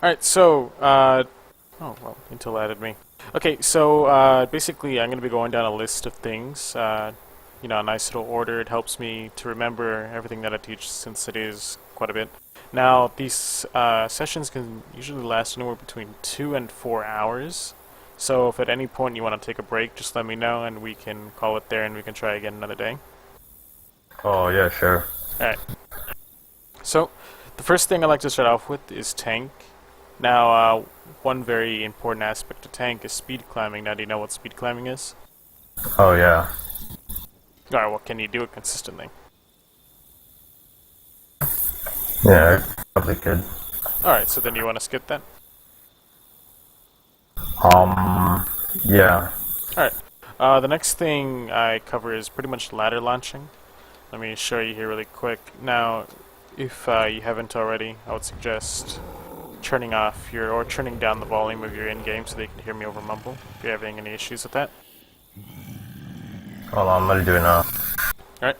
Alright, so, oh, well, Intel added me. Okay, so, basically I'm going to be going down a list of things, you know, a nice little order. It helps me to remember everything that I teach since it is quite a bit. Now, these sessions can usually last anywhere between 2 and 4 hours. So if at any point you want to take a break, just let me know and we can call it there and we can try again another day. Oh, yeah, sure. Alright. So, the first thing I like to start off with is tank. Now, one very important aspect of tank is speed climbing. Now, do you know what speed climbing is? Oh, yeah. Alright, well, can you do it consistently? Yeah, probably could. Alright, so then you want to skip that? Yeah. Alright. The next thing I cover is pretty much ladder launching. Let me show you here really quick. Now, if you haven't already, I would suggest turning off your, or turning down the volume of your in-game so that you can hear me over mumble, if you're having any issues with that. Hold on, let me do it now. Alright.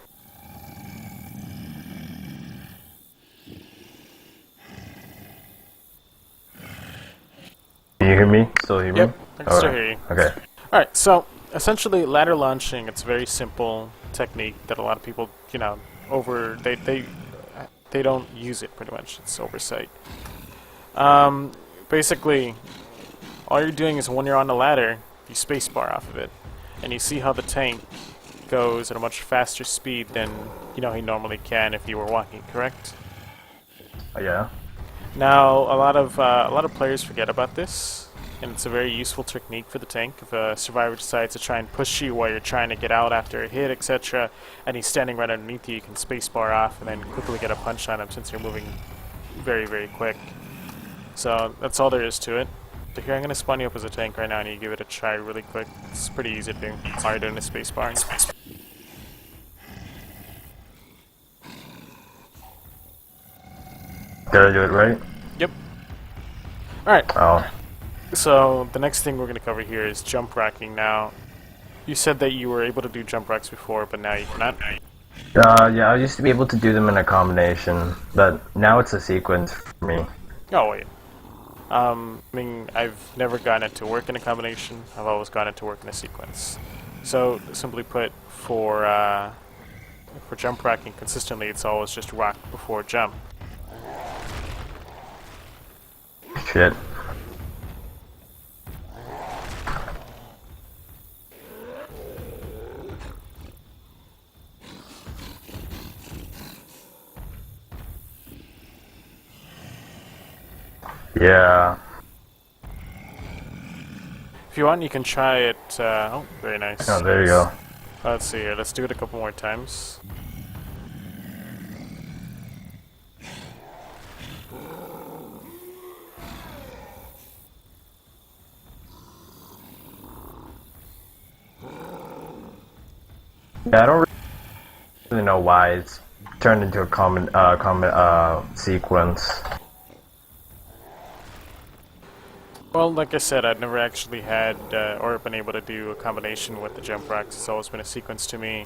Can you hear me? Still hear me? Yep, I can still hear you. Okay. Alright, so essentially ladder launching, it's a very simple technique that a lot of people, you know, they don't use it pretty much. It's oversight. Basically, all you're doing is when you're on the ladder, you spacebar off of it, and you see how the tank goes at a much faster speed than he normally can if you were walking. Correct? Yeah. Now, a lot of players forget about this, and it's a very useful technique for the tank. If a survivor decides to try and push you while you're trying to get out after a hit, etc., and he's standing right underneath you, you can spacebar off and then quickly get a punch on him since you're moving very, very quick. So that's all there is to it. So here I'm going to spawn you up as a tank right now and you give it a try really quick. It's pretty easy to do. All you're doing is spacebar. Did I do it right? Yep. Alright. Oh. So the next thing we're going to cover here is jump rocking. Now, you said that you were able to do jump rocks before, but now you cannot. Yeah, I used to be able to do them in a combination, but now it's a sequence for me. Oh, wait. I mean, I've never gotten it to work in a combination. I've always gotten it to work in a sequence. So, simply put, for jump rocking consistently, it's always just rock before jump. Shit. Yeah. If you want, you can try it. Oh, very nice. Oh, there you go. Let's see here. Let's do it a couple more times. Yeah, I don't really know why it's turned into a common sequence. Well, like I said, I've never actually had or been able to do a combination with the jump rocks. It's always been a sequence to me.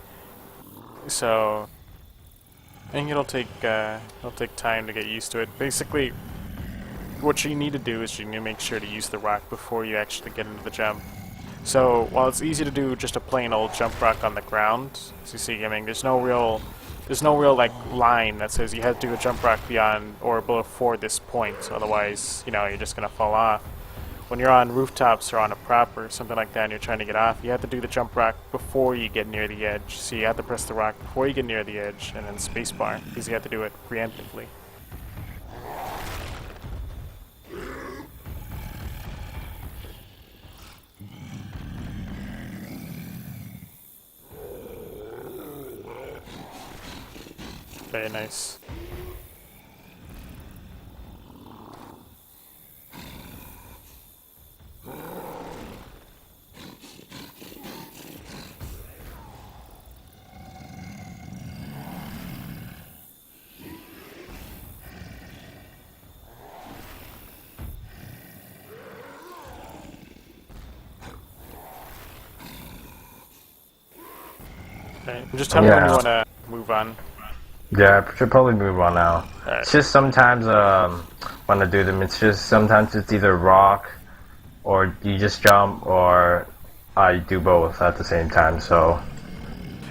So, I think it'll take time to get used to it. Basically, what you need to do is you need to make sure to use the rock before you actually get into the jump. So, while it's easy to do just a plain old jump rock on the ground, as you see, I mean, there's no real like line that says you have to do a jump rock beyond or before this point. Otherwise, you're just gonna fall off. When you're on rooftops or on a prop or something like that and you're trying to get off, you have to do the jump rock before you get near the edge. So you have to press the rock before you get near the edge and then spacebar, because you have to do it preemptively. Very nice. Okay, just tell me when you want to move on. Yeah, I should probably move on now. Alright. It's just sometimes want to do them. It's just sometimes it's either rock, or you just jump, or I do both at the same time. So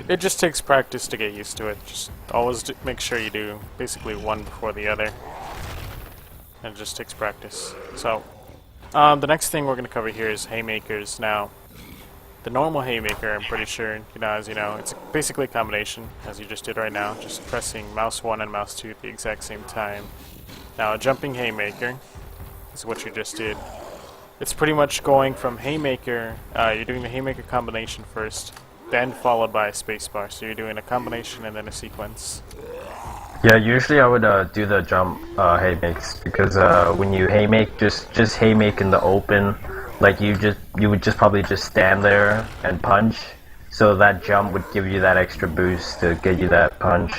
It just takes practice to get used to it. Just always make sure you do basically one before the other. And it just takes practice. So, the next thing we're going to cover here is haymakers. Now, the normal haymaker, I'm pretty sure, as you know, it's basically a combination, as you just did right now, just pressing mouse 1 and mouse 2 at the exact same time. Now, a jumping haymaker is what you just did. It's pretty much going from haymaker, you're doing the haymaker combination first, then followed by a spacebar. So you're doing a combination and then a sequence. yeah, usually I would do the jump haymakes because when you haymake, just haymake in the open, like you would just probably just stand there and punch. So that jump would give you that extra boost to get you that punch.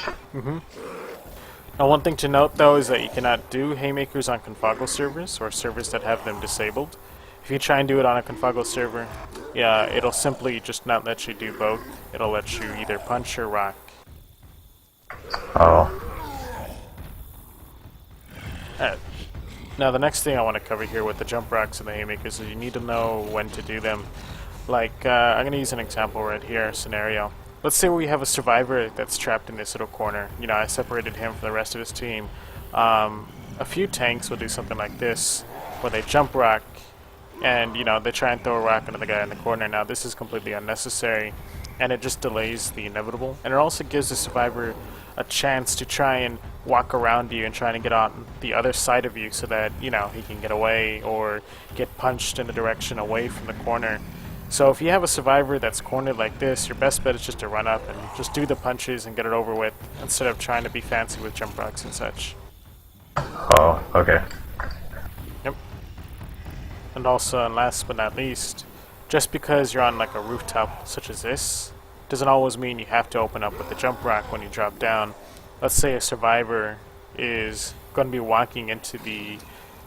Now, one thing to note though is that you cannot do haymakers on Confago servers or servers that have them disabled. If you try and do it on a Confago server, yeah, it'll simply just not let you do both. It'll let you either punch or rock. Oh. Alright. Now the next thing I want to cover here with the jump rocks and the haymakers is you need to know when to do them. Like, I'm going to use an example right here, scenario. Let's say we have a survivor that's trapped in this little corner. I separated him from the rest of his team. A few tanks will do something like this, where they jump rock, and, they try and throw a rock into the guy in the corner. Now, this is completely unnecessary, and it just delays the inevitable. And it also gives the survivor a chance to try and walk around you and try to get on the other side of you so that, he can get away or get punched in the direction away from the corner. So if you have a survivor that's cornered like this, your best bet is just to run up and just do the punches and get it over with instead of trying to be fancy with jump rocks and such. Oh, okay. Yep. And also, and last but not least, just because you're on like a rooftop such as this, doesn't always mean you have to open up with the jump rock when you drop down. Let's say a survivor is going to be walking into the,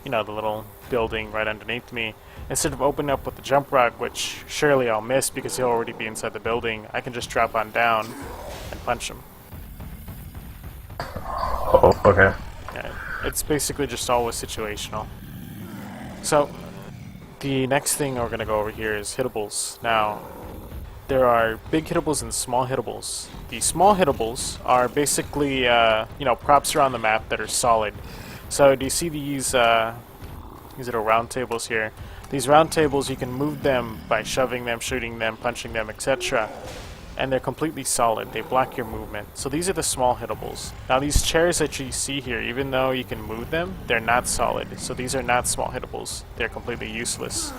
the little building right underneath me. Instead of opening up with the jump rock, which surely I'll miss because he'll already be inside the building, I can just drop on down and punch him. Oh, okay. Yeah, it's basically just always situational. So, the next thing we're going to go over here is hittables. Now, there are big hittables and small hittables. The small hittables are basically, props around the map that are solid. So, do you see these little round tables here? These round tables, you can move them by shoving them, shooting them, punching them, etc. And they're completely solid. They block your movement. So these are the small hittables. Now these chairs that you see here, even though you can move them, they're not solid. So these are not small hittables. They're completely useless.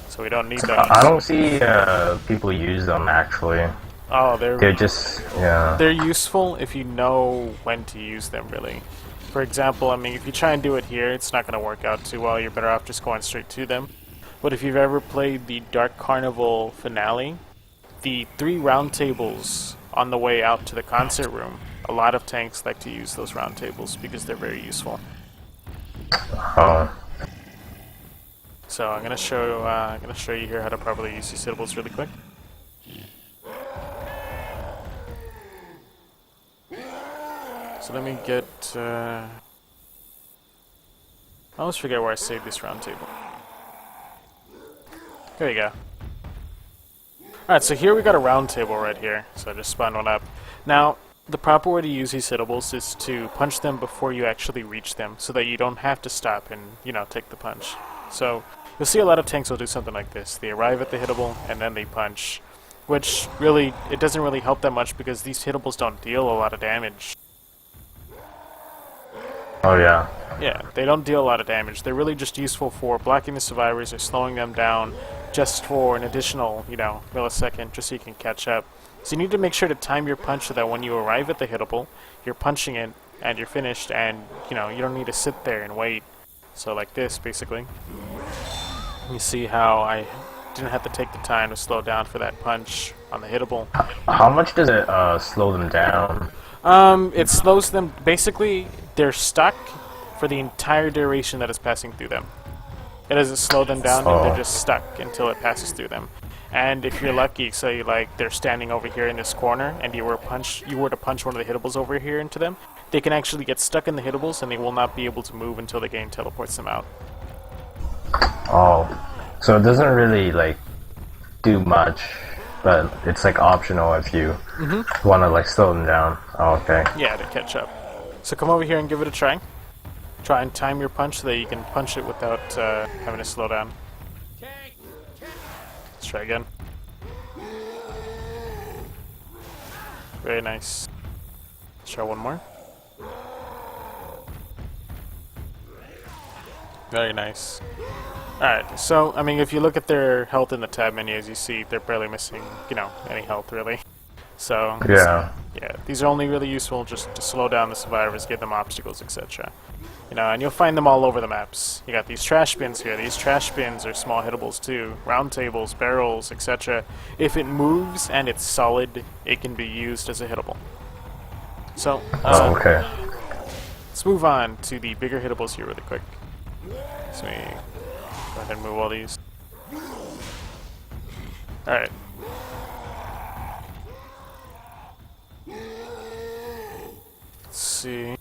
So we don't need those. I don't see people use them actually. Oh, They're just, yeah. They're useful if you know when to use them, really. For example, if you try and do it here, it's not going to work out too well. You're better off just going straight to them. But if you've ever played the Dark Carnival finale, the 3 round tables on the way out to the concert room, a lot of tanks like to use those round tables because they're very useful. Oh. So I'm going to show you here how to properly use these hittables really quick. So let me get, I always forget where I saved this round table. There you go. Alright, so here we got a round table right here. So I just spun one up. Now, the proper way to use these hittables is to punch them before you actually reach them, so that you don't have to stop and, take the punch. So, you'll see a lot of tanks will do something like this. They arrive at the hittable, and then they punch. Which, really, it doesn't really help that much because these hittables don't deal a lot of damage. Oh, yeah. Yeah, they don't deal a lot of damage. They're really just useful for blocking the survivors or slowing them down just for an additional, millisecond, just so you can catch up. So you need to make sure to time your punch so that when you arrive at the hittable, you're punching it and you're finished and, you don't need to sit there and wait. So like this, basically. You see how I didn't have to take the time to slow down for that punch on the hittable. How much does it slow them down? It slows them, basically, they're stuck for the entire duration that is passing through them. It doesn't slow them down, they're just stuck until it passes through them. And if you're lucky, say they're standing over here in this corner, and you were to punch one of the hittables over here into them, they can actually get stuck in the hittables and they will not be able to move until the game teleports them out. Oh, so it doesn't really like do much, but it's like optional if you want to like slow them down. Oh, okay. Yeah, to catch up. So come over here and give it a try. Try and time your punch so that you can punch it without having to slow down. Let's try again. Very nice. Let's try one more. Very nice. Alright, so, I mean, if you look at their health in the tab menu, as you see, they're barely missing, you know, any health, really. So, Yeah. yeah, these are only really useful just to slow down the survivors, give them obstacles, etc. You know, and you'll find them all over the maps. You got these trash bins here. These trash bins are small hittables too. Round tables, barrels, etc. If it moves and it's solid, it can be used as a hittable. So, Oh, okay. let's move on to the bigger hittables here really quick. So we go ahead and move all these. Alright. Let's see.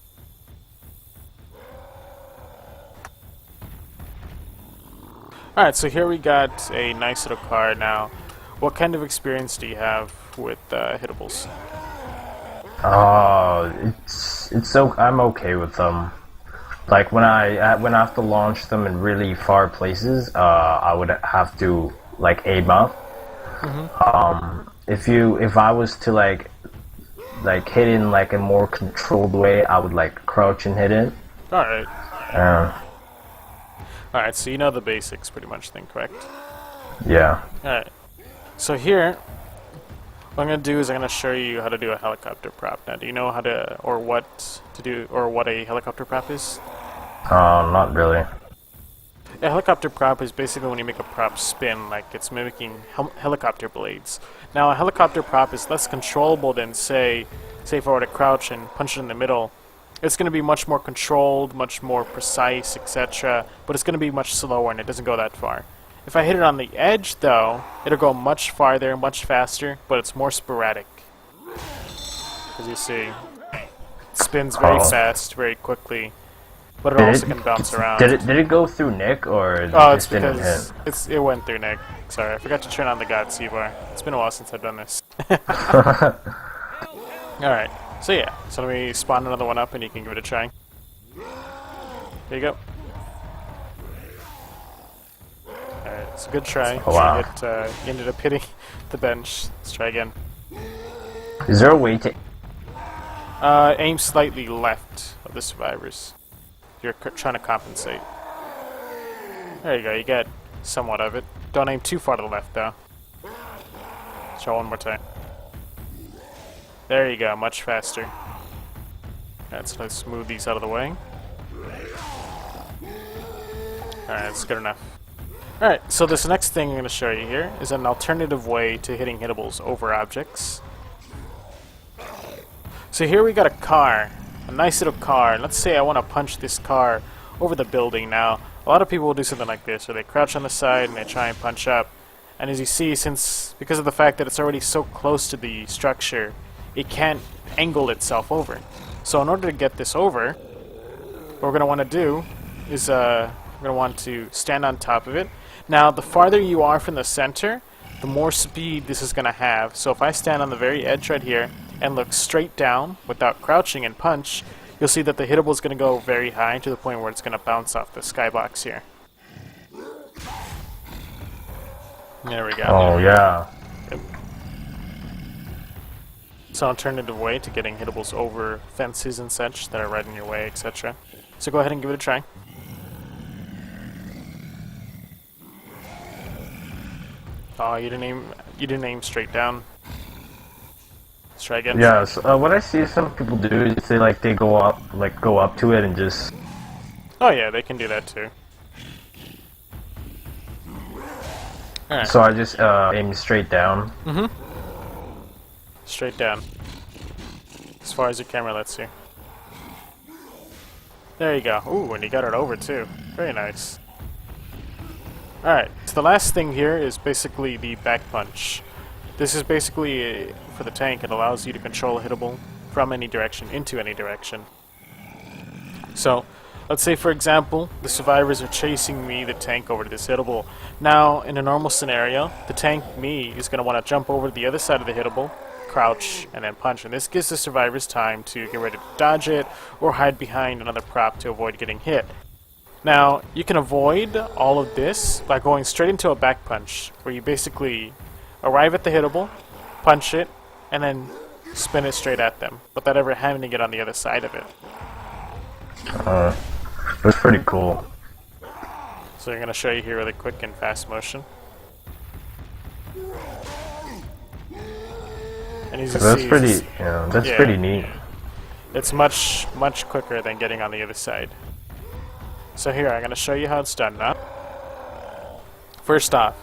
Alright, so here we got a nice little card now. What kind of experience do you have with hittables? It's so I'm okay with them. Like when I have to launch them in really far places, I would have to like aim up. If I was to like hit in like a more controlled way, I would like crouch and hit it. Alright. Uh, Alright, so you know the basics pretty much then, correct? yeah. Alright. So here, what I'm going to do is I'm going to show you how to do a helicopter prop. Now, do you know how to, or what to do, or what a helicopter prop is? Not really. A helicopter prop is basically when you make a prop spin, like it's mimicking helicopter blades. Now, a helicopter prop is less controllable than, say if I were to crouch and punch it in the middle. It's going to be much more controlled, much more precise, etc. But it's going to be much slower and it doesn't go that far. If I hit it on the edge, though, it'll go much farther, much faster, but it's more sporadic. As you see, it spins very fast, very quickly, but it also can bounce around. Did it go through Nick or it Oh, it's just didn't hit? because it went through Nick. Sorry, I forgot to turn on the God C-bar. It's been a while since I've done this. Alright, so yeah. So let me spawn another one up and you can give it a try. There you go. Alright, it's a good try. Oh, wow. You ended up hitting the bench. Let's try again. Is there a way to? Aim slightly left of the survivors. You're trying to compensate. There you go, you get somewhat of it. Don't aim too far to the left, though. Let's try one more time. There you go, much faster. Alright, so let's move these out of the way. Alright, that's good enough. Alright, so this next thing I'm going to show you here is an alternative way to hitting hittables over objects. So here we got a car, a nice little car, and let's say I want to punch this car over the building. Now, a lot of people will do something like this, where they crouch on the side and they try and punch up. And as you see, because of the fact that it's already so close to the structure, it can't angle itself over. So in order to get this over, what we're going to want to do is we're going to want to stand on top of it. Now, the farther you are from the center, the more speed this is going to have. So if I stand on the very edge right here and look straight down without crouching and punch, you'll see that the hittable is going to go very high to the point where it's going to bounce off the skybox here. There we go. Oh yeah. Yep. It's an alternative way to getting hittables over fences and such that are right in your way, etc. So go ahead and give it a try. Oh, you didn't aim straight down. Let's try again. Yeah. So, what I see some people do is they go up to it and just. Oh yeah, they can do that too. Alright. So I just aim straight down. Straight down. As far as your camera lets you. There you go. Ooh, and you got it over too. Very nice. Alright, so the last thing here is basically the back punch. This is basically, for the tank, it allows you to control a hittable from any direction into any direction. So, let's say for example, the survivors are chasing me, the tank, over to this hittable. Now, in a normal scenario, the tank, me, is going to want to jump over to the other side of the hittable, crouch, and then punch. And this gives the survivors time to get ready to dodge it, or hide behind another prop to avoid getting hit. Now, you can avoid all of this by going straight into a back punch, where you basically arrive at the hittable, punch it, and then spin it straight at them, without ever having to get on the other side of it. That's pretty cool. So I'm going to show you here really quick in fast motion. And as you That's see, pretty, that's pretty neat. it's much quicker than getting on the other side. So here, I'm going to show you how it's done now. First off,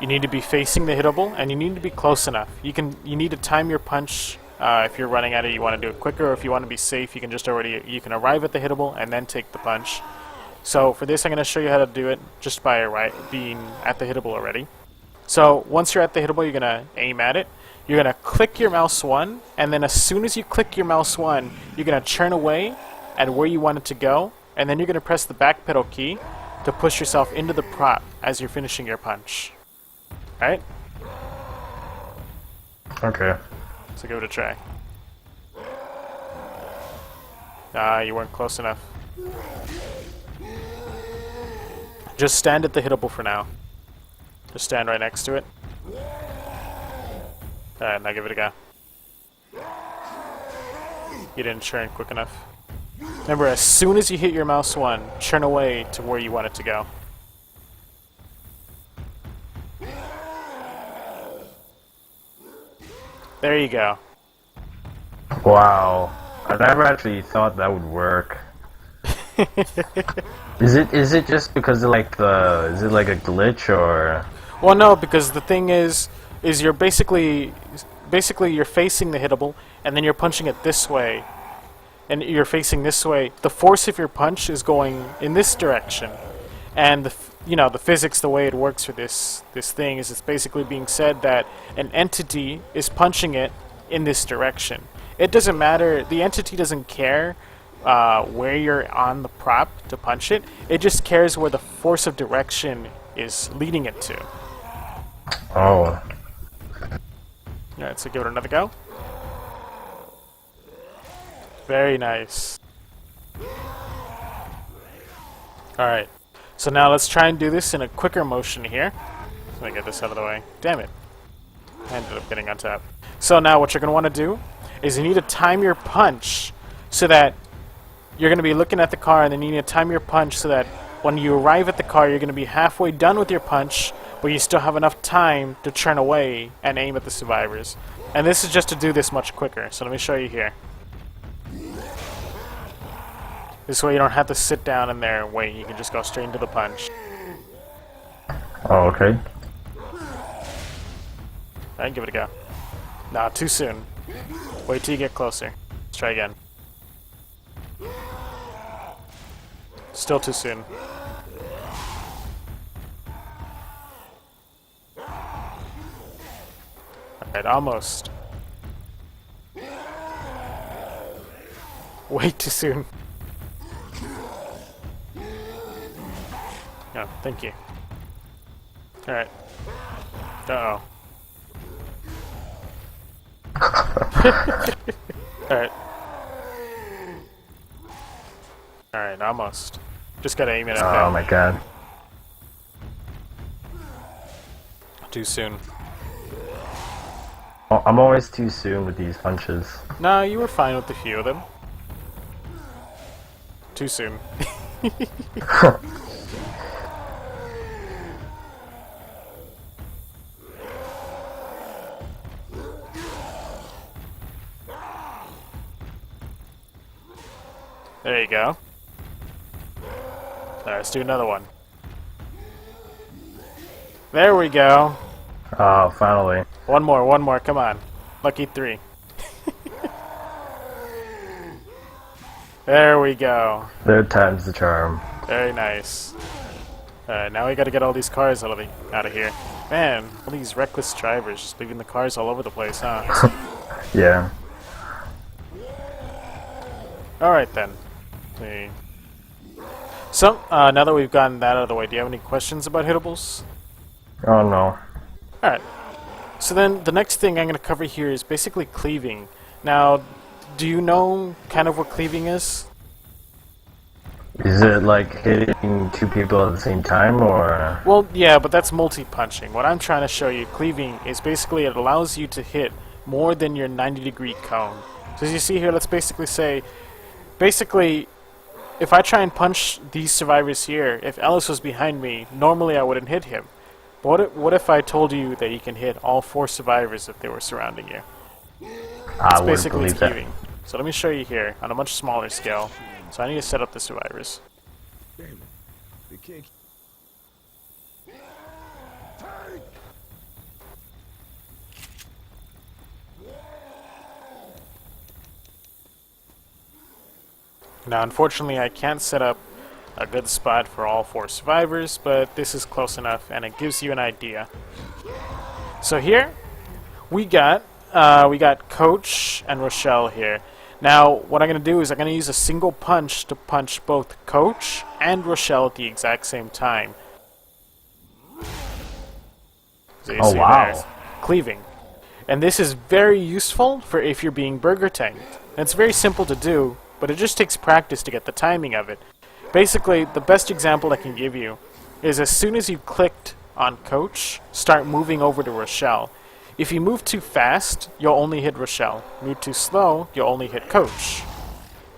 you need to be facing the hittable, and you need to be close enough. You need to time your punch. If you're running at it, you want to do it quicker, or if you want to be safe, you can arrive at the hittable and then take the punch. So for this, I'm going to show you how to do it just by being at the hittable already. So once you're at the hittable, you're going to aim at it. You're going to click your mouse 1, and then as soon as you click your mouse 1, you're going to turn away at where you want it to go, and then you're going to press the back pedal key to push yourself into the prop as you're finishing your punch. Alright? Okay. So give it a try. Ah, you weren't close enough. Just stand at the hittable for now. Just stand right next to it. Alright, now give it a go. You didn't turn quick enough. Remember, as soon as you hit your mouse 1, turn away to where you want it to go. There you go. Wow. I never actually thought that would work. Is it just because of is it like a glitch or? Well, no, because the thing is you're basically you're facing the hittable, and then you're punching it this way, and you're facing this way. The force of your punch is going in this direction, and the physics, the way it works for this thing is it's basically being said that an entity is punching it in this direction. It doesn't matter. The entity doesn't care where you're on the prop to punch it. It just cares where the force of direction is leading it to. Oh. Alright, so give it another go. Very nice. Alright, so now let's try and do this in a quicker motion here. Let me get this out of the way. Damn it. I ended up getting on top. So now what you're going to want to do is you need to time your punch so that you're going to be looking at the car, and then you need to time your punch so that when you arrive at the car, you're going to be halfway done with your punch, but you still have enough time to turn away and aim at the survivors. And this is just to do this much quicker, so let me show you here. This way you don't have to sit down in there and wait, you can just go straight into the punch. Oh, okay. Alright, give it a go. Nah, too soon. Wait till you get closer. Let's try again. Still too soon. Alright, almost. Way too soon. No, thank you. Alright. Uh-oh. Alright. Alright, almost. Just gotta aim it at that. Oh my god. Too soon. Oh, I'm always too soon with these punches. No, you were fine with a few of them. Too soon. There you go. Alright, let's do another one. There we go. Oh, finally. One more, come on. Lucky 3. There we go. Third time's the charm. Very nice. Alright, now we gotta get all these cars out of here. Man, all these reckless drivers just leaving the cars all over the place, huh? Yeah. Alright then. See. So, now that we've gotten that out of the way, do you have any questions about hittables? Oh no. Alright. So then, the next thing I'm going to cover here is basically cleaving. Now, do you know kind of what cleaving is? Is it like hitting two people at the same time, or? Well, yeah, but that's multi-punching. What I'm trying to show you, cleaving, is basically it allows you to hit more than your 90-degree cone. So as you see here, let's basically say, if I try and punch these survivors here, if Ellis was behind me, normally I wouldn't hit him. But what if I told you that you can hit all 4 survivors if they were surrounding you? I It's would basically believe it's that. cleaving. So let me show you here on a much smaller scale. So I need to set up the survivors. Damn it. They can't. Now, unfortunately, I can't set up a good spot for all 4 survivors, but this is close enough, and it gives you an idea. So here, we got Coach and Rochelle here. Now, what I'm going to do is I'm going to use a single punch to punch both Coach and Rochelle at the exact same time. So you Oh, see wow. there, cleaving. And this is very useful for if you're being burger tanked. And it's very simple to do, but it just takes practice to get the timing of it. Basically, the best example I can give you is as soon as you clicked on Coach, start moving over to Rochelle. If you move too fast, you'll only hit Rochelle. Move too slow, you'll only hit Coach.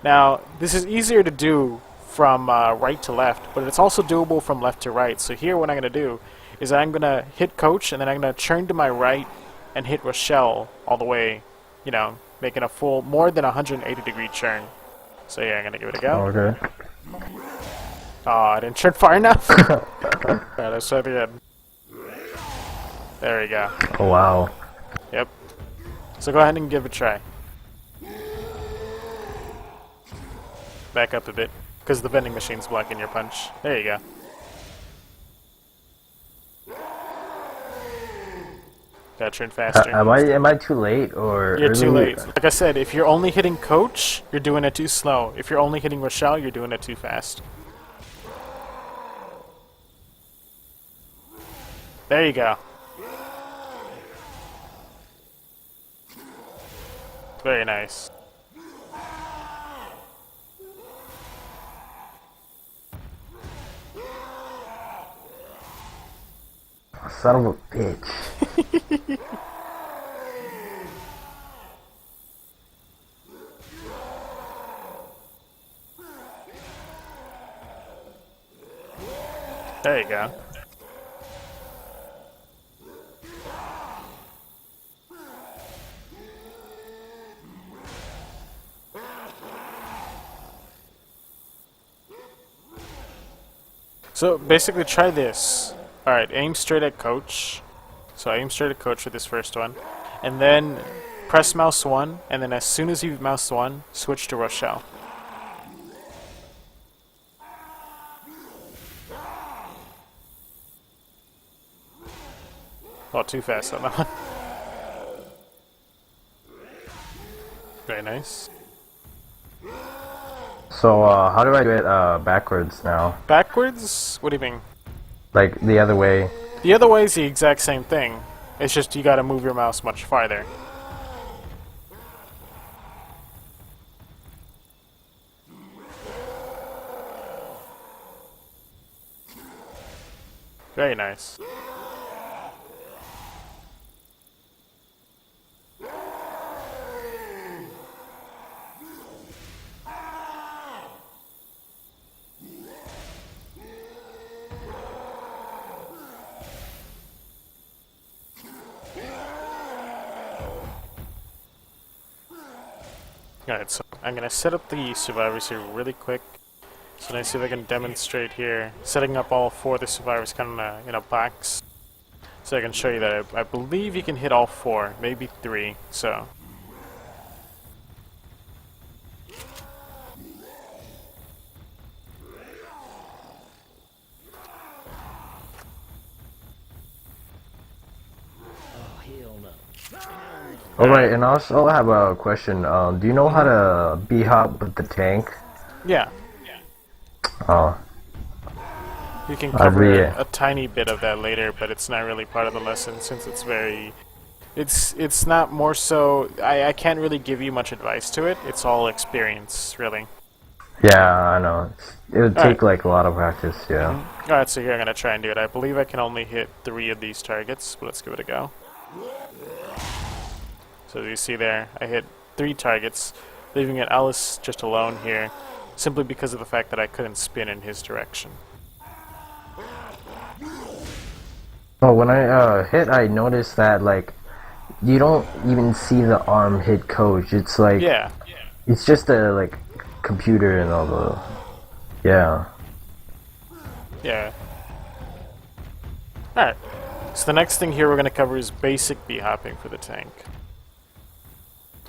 Now, this is easier to do from right to left, but it's also doable from left to right. So here what I'm going to do is I'm going to hit Coach, and then I'm going to turn to my right and hit Rochelle all the way, you know, making a full, more than 180-degree turn. So yeah, I'm going to give it a go. Okay. Oh, I didn't turn far enough. Alright, let's try it again. There we go. Oh wow. Yep. So go ahead and give it a try. Back up a bit, because the vending machine's blocking your punch. There you go. Gotta turn faster. Am I too late or? You're too early? late. Like I said, if you're only hitting Coach, you're doing it too slow. If you're only hitting Rochelle, you're doing it too fast. There you go. Very nice. Son of a bitch. There you go. So basically try this. Alright, aim straight at Coach. So aim straight at Coach for this first one. And then press mouse 1, and then as soon as you've mouse 1, switch to Rochelle. Oh, too fast on that one. Very nice. So how do I do it backwards now? Backwards? What do you mean? Like the other way? The other way is the exact same thing. It's just you gotta move your mouse much farther. Very nice. Alright, so I'm gonna set up the survivors here really quick. So let's see if I can demonstrate here. Setting up all 4 of the survivors kind of in a box. So I can show you that I believe you can hit all 4, maybe 3, so. Alright, and I also have a question. Do you know how to b-hop with the tank? Yeah. Oh, We can I'd cover be. a tiny bit of that later, but it's not really part of the lesson since it's very... It's not more so... I can't really give you much advice to it. It's all experience, really. Yeah, I know. It would Alright. take like a lot of practice. Yeah. Alright, so here I'm going to try and do it. I believe I can only hit 3 of these targets, but let's give it a go. So as you see there, I hit 3 targets, leaving it Alice just alone here, simply because of the fact that I couldn't spin in his direction. Oh, when I hit, I noticed that like you don't even see the arm hit coach. It's like Yeah. it's just a like computer and all the yeah. Yeah. Alright. So the next thing here we're going to cover is basic b-hopping for the tank.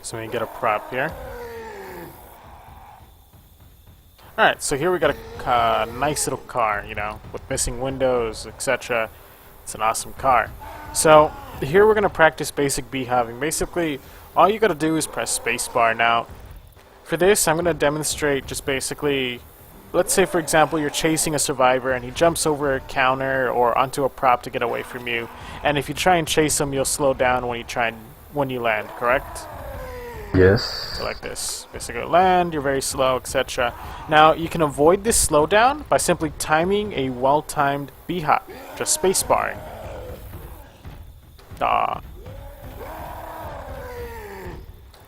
So we get a prop here. Alright, so here we got a nice little car, you know, with missing windows, etc. It's an awesome car. So here we're going to practice basic b-hopping. Basically, all you got to do is press spacebar. Now, for this, I'm going to demonstrate just basically... Let's say, for example, you're chasing a survivor and he jumps over a counter or onto a prop to get away from you. And if you try and chase him, you'll slow down when you land, correct? Yes. So like this. Basically land, you're very slow, etc. Now, you can avoid this slowdown by simply timing a well-timed b-hop. Just spacebarring.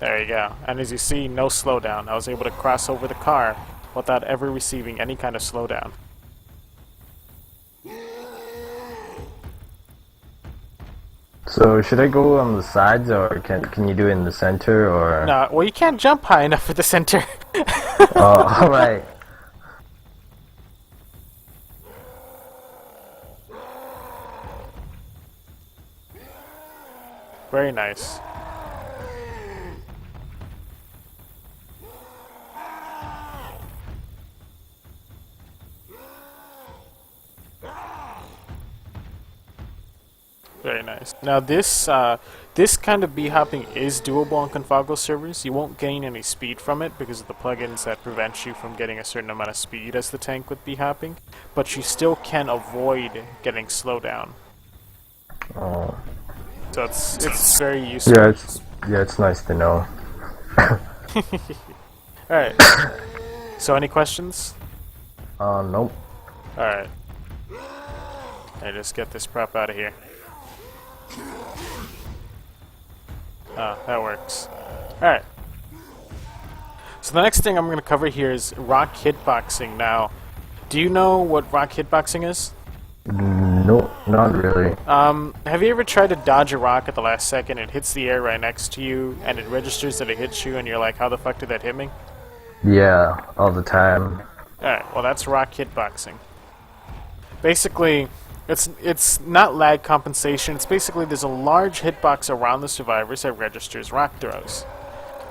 There you go. And as you see, no slowdown. I was able to cross over the car without ever receiving any kind of slowdown. So should I go on the sides or can you do it in the center or? No, well, you can't jump high enough for the center. Oh, all right. Very nice. Very nice. Now this kind of b-hopping is doable on Confago servers. You won't gain any speed from it because of the plugins that prevent you from getting a certain amount of speed as the tank with b-hopping, but you still can avoid getting slowdown. Oh. So it's very useful. Yeah, it's nice to know. Alright. So any questions? Nope. Alright. I just get this prop out of here. Ah, that works. Alright. So the next thing I'm going to cover here is rock hitboxing. Now, do you know what rock hitboxing is? Nope, not really. Have you ever tried to dodge a rock at the last second? It hits the air right next to you, and it registers that it hits you, and you're like, how the fuck did that hit me? Yeah, all the time. Alright, well that's rock hitboxing. Basically, it's not lag compensation. It's basically there's a large hitbox around the survivors that registers rock throws.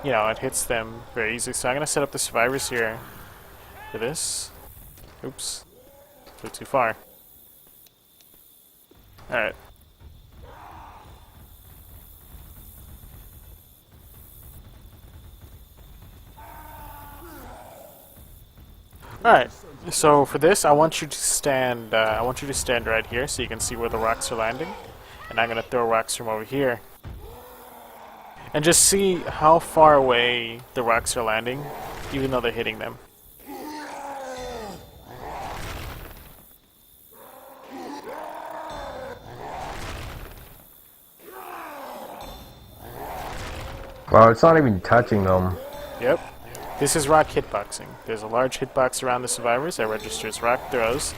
You know, it hits them very easily. So I'm going to set up the survivors here for this. Oops. Flew too far. Alright. Alright, so for this, I want you to stand. Right here, so you can see where the rocks are landing. And I'm gonna throw rocks from over here, and just see how far away the rocks are landing, even though they're hitting them. Well, it's not even touching them. Yep. This is rock hitboxing. There's a large hitbox around the survivors that registers rock throws,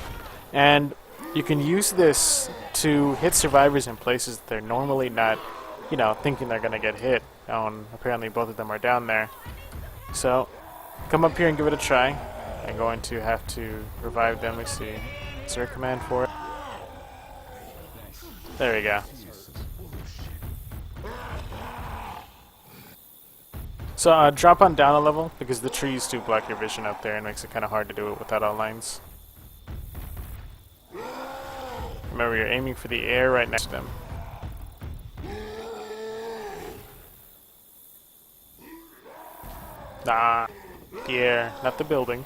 and you can use this to hit survivors in places that they're normally not, you know, thinking they're gonna get hit. And apparently both of them are down there. So, come up here and give it a try. I'm going to have to revive them. Let's see. Is there a command for it? There we go. So drop on down a level, because the trees do block your vision out there and makes it kind of hard to do it without outlines. Remember, you're aiming for the air right next to them. The air, not the building.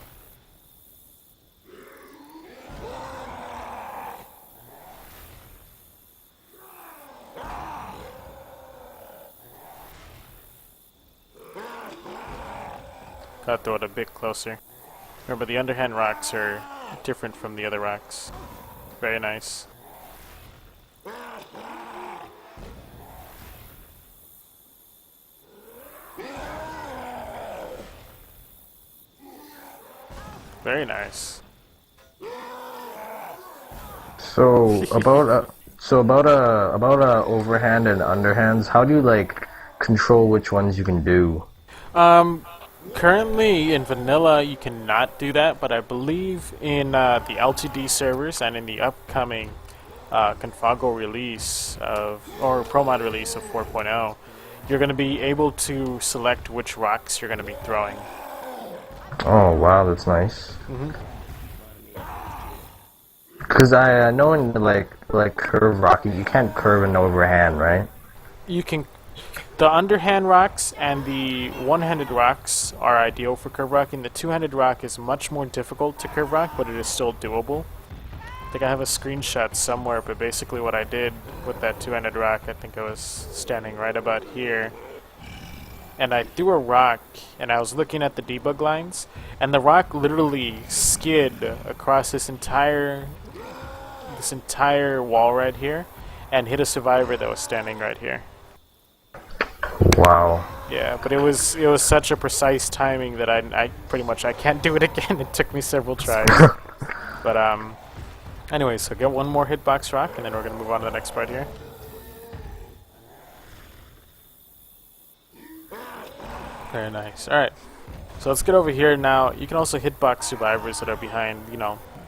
I'll throw it a bit closer. Remember, the underhand rocks are different from the other rocks. Very nice. Very nice. So about overhand and underhands, how do you like control which ones you can do? Currently in vanilla you cannot do that, but I believe in the LTD servers and in the upcoming Confago release or ProMod release of 4.0, you're going to be able to select which rocks you're going to be throwing. Oh wow, that's nice. Because I know in like curve rocky, you can't curve an overhand, right? You can. The underhand rocks and the one-handed rocks are ideal for curve rocking. The two-handed rock is much more difficult to curve rock, but it is still doable. I think I have a screenshot somewhere, but basically what I did with that two-handed rock, I think I was standing right about here, and I threw a rock, and I was looking at the debug lines, and the rock literally skid across this entire wall right here, and hit a survivor that was standing right here. Wow. Yeah, but it was such a precise timing that I pretty much I can't do it again. It took me several tries. But anyway, so get one more hitbox rock, and then we're gonna move on to the next part here. Very nice. All right, so let's get over here now. You can also hitbox survivors that are behind,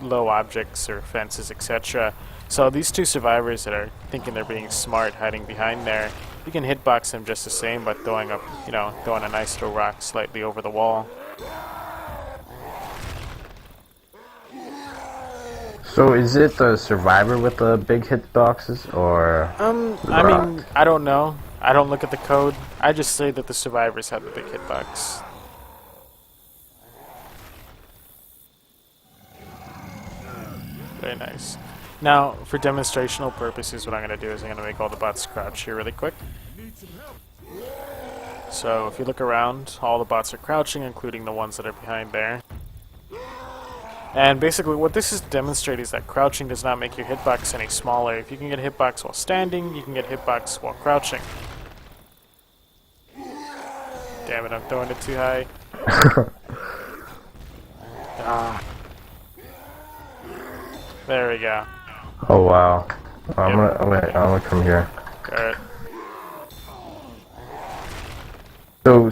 low objects or fences, etc. So these two survivors that are thinking they're being smart, hiding behind there, you can hitbox them just the same by throwing a nice little rock slightly over the wall. So is it the survivor with the big hitboxes, or? I mean, I don't know. I don't look at the code. I just say that the survivors have the big hitbox. Very nice. Now, for demonstrational purposes, what I'm going to do is I'm going to make all the bots crouch here really quick. So, if you look around, all the bots are crouching, including the ones that are behind there. And basically, what this is demonstrating is that crouching does not make your hitbox any smaller. If you can get hitbox while standing, you can get hitbox while crouching. Damn it, I'm throwing it too high. There we go. Oh wow. I'm gonna come here. Alright.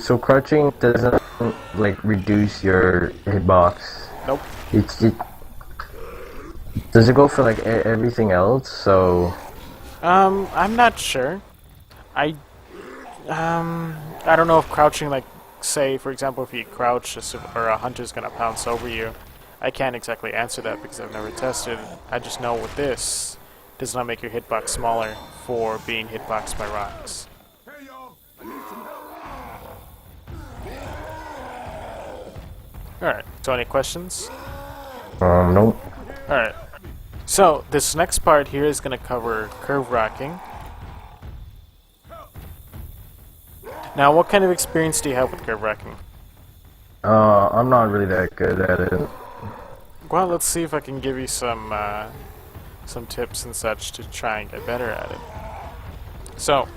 So crouching doesn't like reduce your hitbox. Nope. Does it go for like everything else? So I'm not sure. I don't know if crouching, like, say, for example, if you crouch, a hunter's gonna pounce over you. I can't exactly answer that because I've never tested. I just know with this, it does not make your hitbox smaller for being hitboxed by rocks. Hey y'all, I need some help. Alright, so any questions? nope. Alright. So, this next part here is going to cover curve rocking. Now, what kind of experience do you have with curve rocking? I'm not really that good at it. Well, let's see if I can give you some tips and such to try and get better at it. So,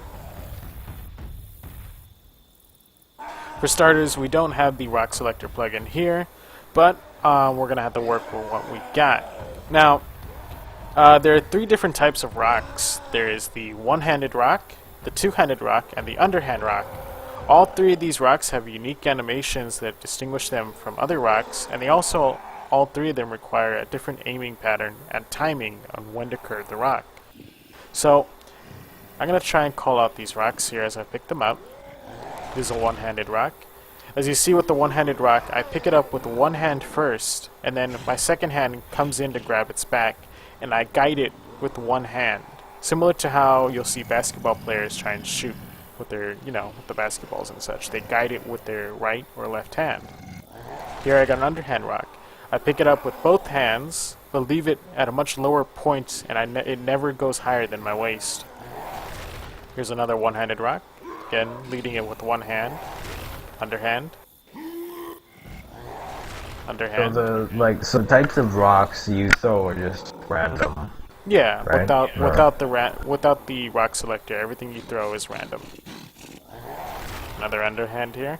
for starters, we don't have the rock selector plugin here, but we're going to have to work with what we got. Now, there are three different types of rocks. There is the one-handed rock, the two-handed rock, and the underhand rock. All three of these rocks have unique animations that distinguish them from other rocks, and all three of them require a different aiming pattern and timing on when to curve the rock. So, I'm going to try and call out these rocks here as I pick them up. This is a one-handed rock. As you see with the one-handed rock, I pick it up with one hand first, and then my second hand comes in to grab its back, and I guide it with one hand. Similar to how you'll see basketball players try and shoot with their, with the basketballs and such. They guide it with their right or left hand. Here I got an underhand rock. I pick it up with both hands, but leave it at a much lower point, and it never goes higher than my waist. Here's another one-handed rock. Again, leading it with one hand, underhand. underhand. So the types of rocks you throw are just random. Yeah, Right? without the rock selector, everything you throw is random. Another underhand here.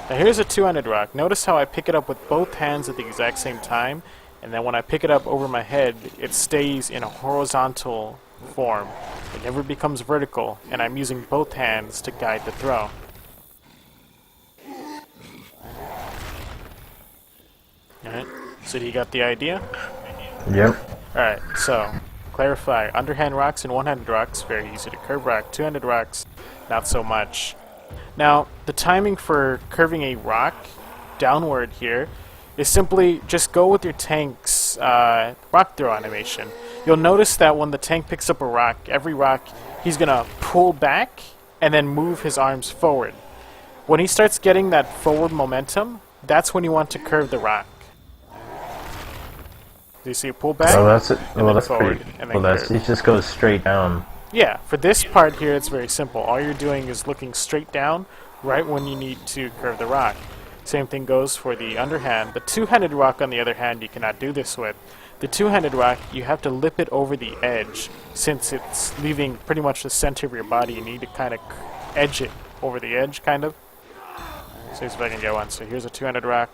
Now here's a two-handed rock. Notice how I pick it up with both hands at the exact same time, and then when I pick it up over my head, it stays in a horizontal form. It never becomes vertical, and I'm using both hands to guide the throw. Alright, so you got the idea? Yep. Alright, so, clarify. Underhand rocks and one-handed rocks, very easy to curve rock. Two-handed rocks, not so much. Now, the timing for curving a rock downward here is simply just go with your tank's rock throw animation. You'll notice that when the tank picks up a rock, every rock, he's going to pull back and then move his arms forward. When he starts getting that forward momentum, that's when you want to curve the rock. Do you see a pull back? Well, that's it. and Well, then that's forward, pretty. and then Well, that's curve. it. Just goes straight down. Yeah, for this part here, it's very simple. All you're doing is looking straight down right when you need to curve the rock. Same thing goes for the underhand. The two-handed rock, on the other hand, you cannot do this with. The two-handed rock, you have to lip it over the edge. Since it's leaving pretty much the center of your body, you need to kind of edge it over the edge, kind of. See if I can get one. So here's a two-handed rock.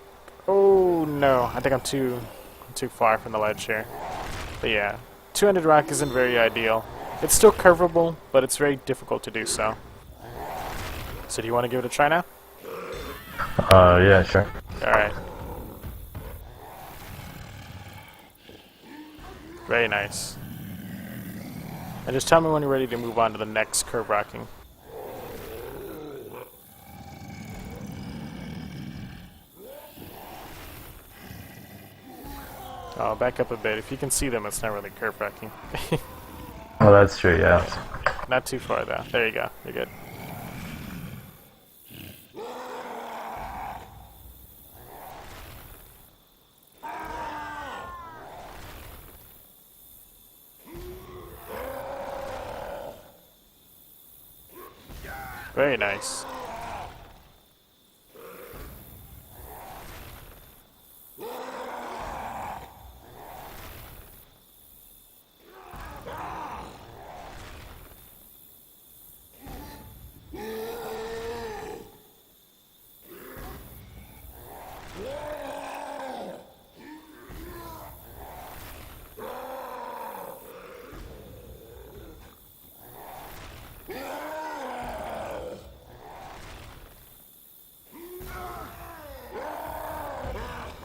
Oh, no. I think I'm too far from the ledge here. But yeah, two-handed rock isn't very ideal. It's still curvable, but it's very difficult to do so. So do you want to give it a try now? Yeah, sure. Alright. Very nice. And just tell me when you're ready to move on to the next curve rocking. Oh, back up a bit. If you can see them, it's not really curve rocking. Well, that's true. Yeah. Not too far, though. There you go. You're good. Very nice.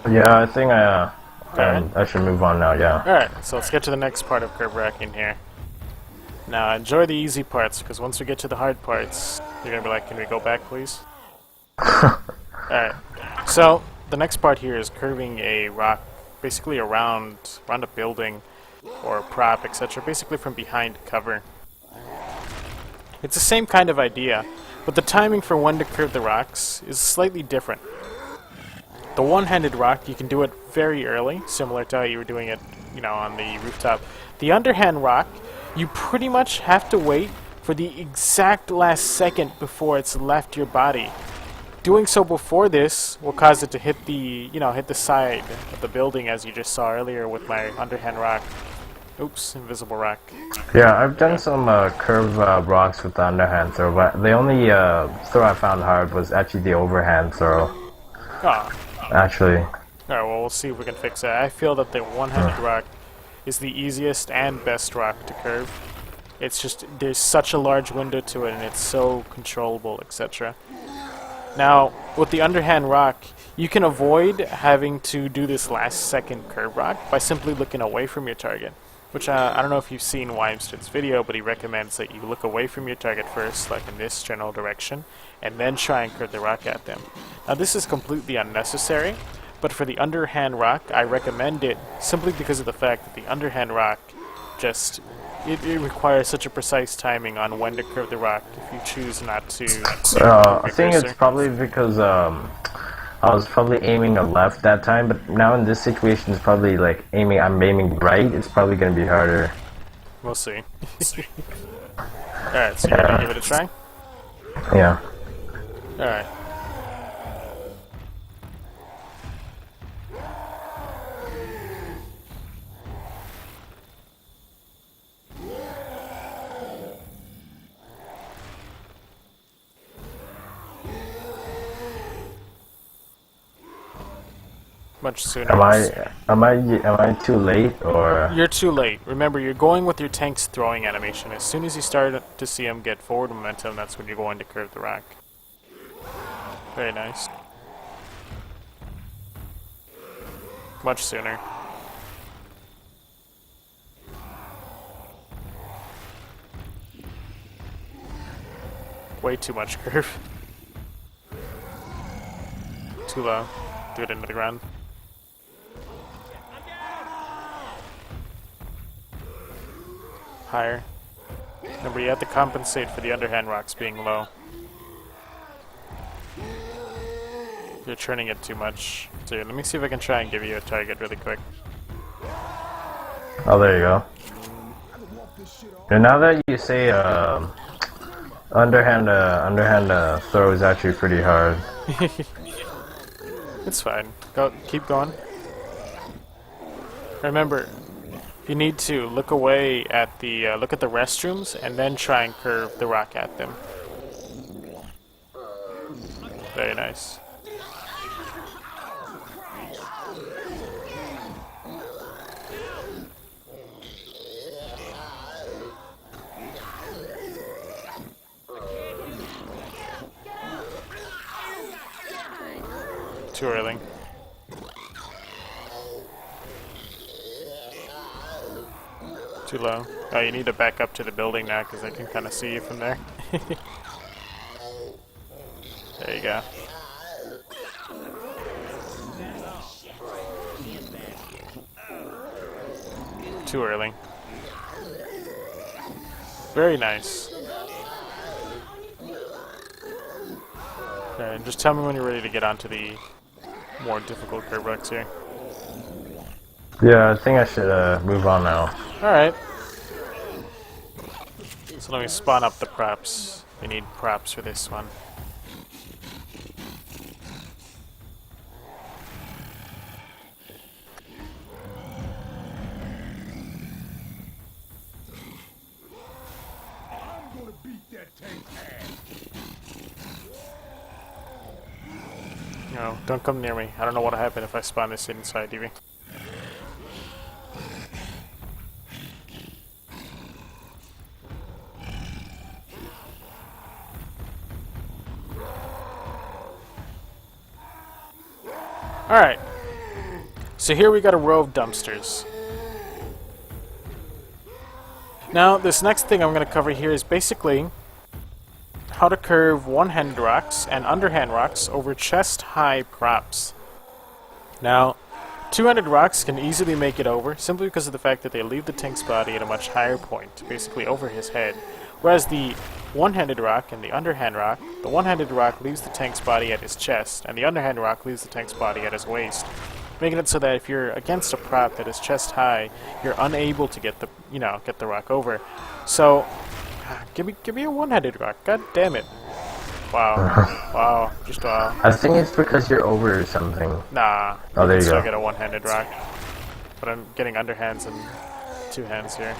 Yeah, I think Alright. I should move on now. Yeah. Alright, so let's get to the next part of curve racking here. Now, enjoy the easy parts, because once we get to the hard parts, you're gonna be like, can we go back, please? Alright, so the next part here is curving a rock basically around a building or a prop, etc., basically from behind cover. It's the same kind of idea, but the timing for when to curve the rocks is slightly different. The one-handed rock, you can do it very early, similar to how you were doing it, on the rooftop. The underhand rock, you pretty much have to wait for the exact last second before it's left your body. Doing so before this will cause it to hit the, hit the side of the building, as you just saw earlier with my underhand rock. Oops, invisible rock. Yeah, I've done some curve rocks with the underhand throw, but the only throw I found hard was actually the overhand throw. Ah. Actually. Alright, well, we'll see if we can fix that. I feel that the one-handed rock is the easiest and best rock to curve. It's just, there's such a large window to it, and it's so controllable, etc. Now, with the underhand rock, you can avoid having to do this last-second curve rock by simply looking away from your target. Which, I don't know if you've seen Wymsted's video, but he recommends that you look away from your target first, like in this general direction, and then try and curve the rock at them. Now, this is completely unnecessary, but for the underhand rock, I recommend it simply because of the fact that the underhand rock just, it requires such a precise timing on when to curve the rock if you choose not to. I think it's probably because I was probably aiming a left that time, but now in this situation, it's probably like I'm aiming right. It's probably gonna be harder. We'll see. Alright, so you're gonna give it a try? Yeah. Alright. Much sooner. Am I too late or? You're too late. Remember, you're going with your tank's throwing animation. As soon as you start to see him get forward momentum, that's when you're going to curve the rack. Very nice. Much sooner. Way too much curve. Too low. Do it into the ground. Higher. Remember, you have to compensate for the underhand rocks being low. You're churning it too much. So let me see if I can try and give you a target really quick. Oh, there you go. And now that you say underhand throw is actually pretty hard. It's fine. Go, keep going. Remember, you need to look away at the look at the restrooms and then try and curve the rock at them. Very nice. Too early. Too low. Oh, you need to back up to the building now because I can kind of see you from there. There you go. Too early. Very nice. Okay, and just tell me when you're ready to get onto the more difficult curve rocks here. Yeah, I think I should move on now. Alright. So let me spawn up the props. We need props for this one. I'm gonna beat that tank ass. No, don't come near me. I don't know what'll happen if I spawn this inside you. Alright. So here we got a row of dumpsters. Now, this next thing I'm going to cover here is basically how to curve one-handed rocks and underhand rocks over chest-high props. Now, two-handed rocks can easily make it over simply because of the fact that they leave the tank's body at a much higher point, basically over his head. Whereas the one-handed rock and the underhand rock, the one-handed rock leaves the tank's body at his chest, and the underhand rock leaves the tank's body at his waist, making it so that if you're against a prop that is chest high, you're unable to get the get the rock over. So, give me a one-handed rock. God damn it! Wow, wow, just wow. I think it's because you're over or something. Nah, Oh, there you still go. get a one-handed rock, but I'm getting underhands and two hands here.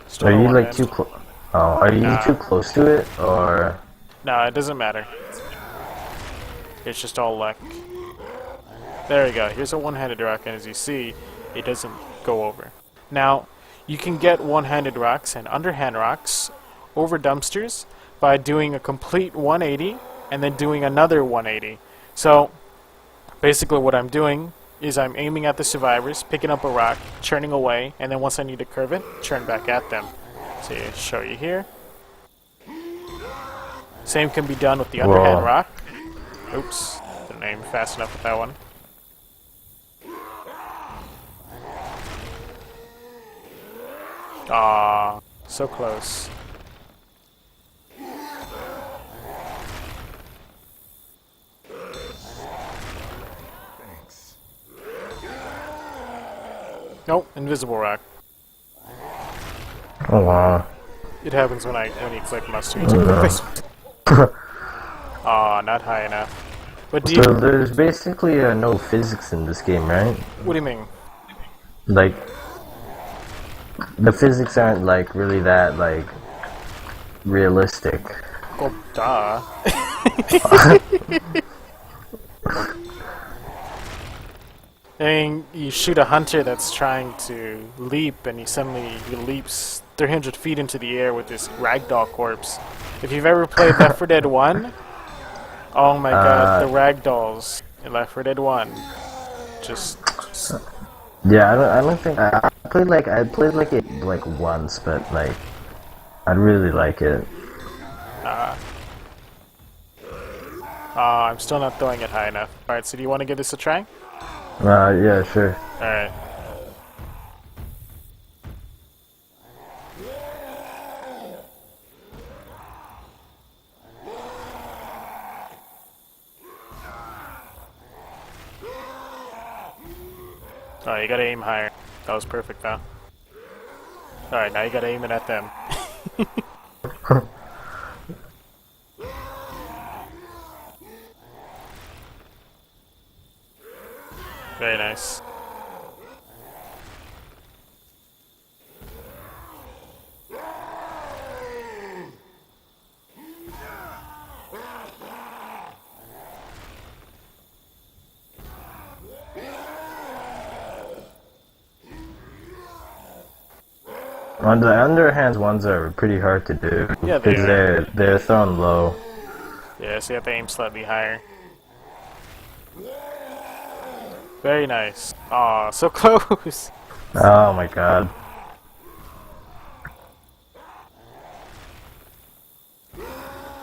Still Are a you one like hand. too close? Oh, are you Nah. too close to it, or? No, it doesn't matter. It's just all luck. There we go. Here's a one-handed rock, and as you see, it doesn't go over. Now, you can get one-handed rocks and underhand rocks over dumpsters by doing a complete 180 and then doing another 180. So, basically what I'm doing is I'm aiming at the survivors, picking up a rock, churning away, and then once I need to curve it, churn back at them. So, show you here. Same can be done with the underhand Whoa. rock. Oops, didn't aim fast enough with that one. Ah, so close. Thanks. Nope, invisible rock. Oh wow. It happens when you click mustard. No. Aw, not high enough. But do So you, there's basically no physics in this game, right? what do you mean? Like, the physics aren't like really that like realistic. Well, duh. And you shoot a hunter that's trying to leap, and he leaps 300 feet into the air with this ragdoll corpse. If you've ever played Left 4 Dead 1, oh my god, the ragdolls in Left 4 Dead 1. Just Yeah, I don't think I played like it like once, but like I'd really like it. I'm still not throwing it high enough. Alright, so do you want to give this a try? Yeah, sure. Alright. Oh, you gotta aim higher. That was perfect, though. Alright, now you gotta aim it at them. Very nice. On the underhand ones are pretty hard to do Yeah, they because are. they're thrown low. Yeah, so you have to aim slightly higher. Very nice. Aw, so close! Oh my god.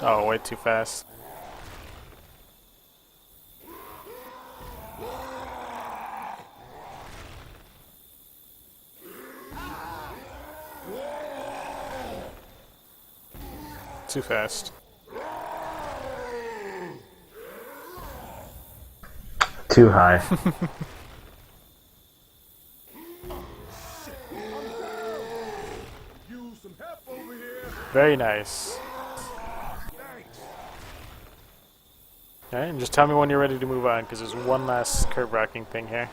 Oh, way too fast. Too fast. Too high. Use some help over here. Very nice. Thanks. Alright, and just tell me when you're ready to move on, because there's one last curve rocking thing here.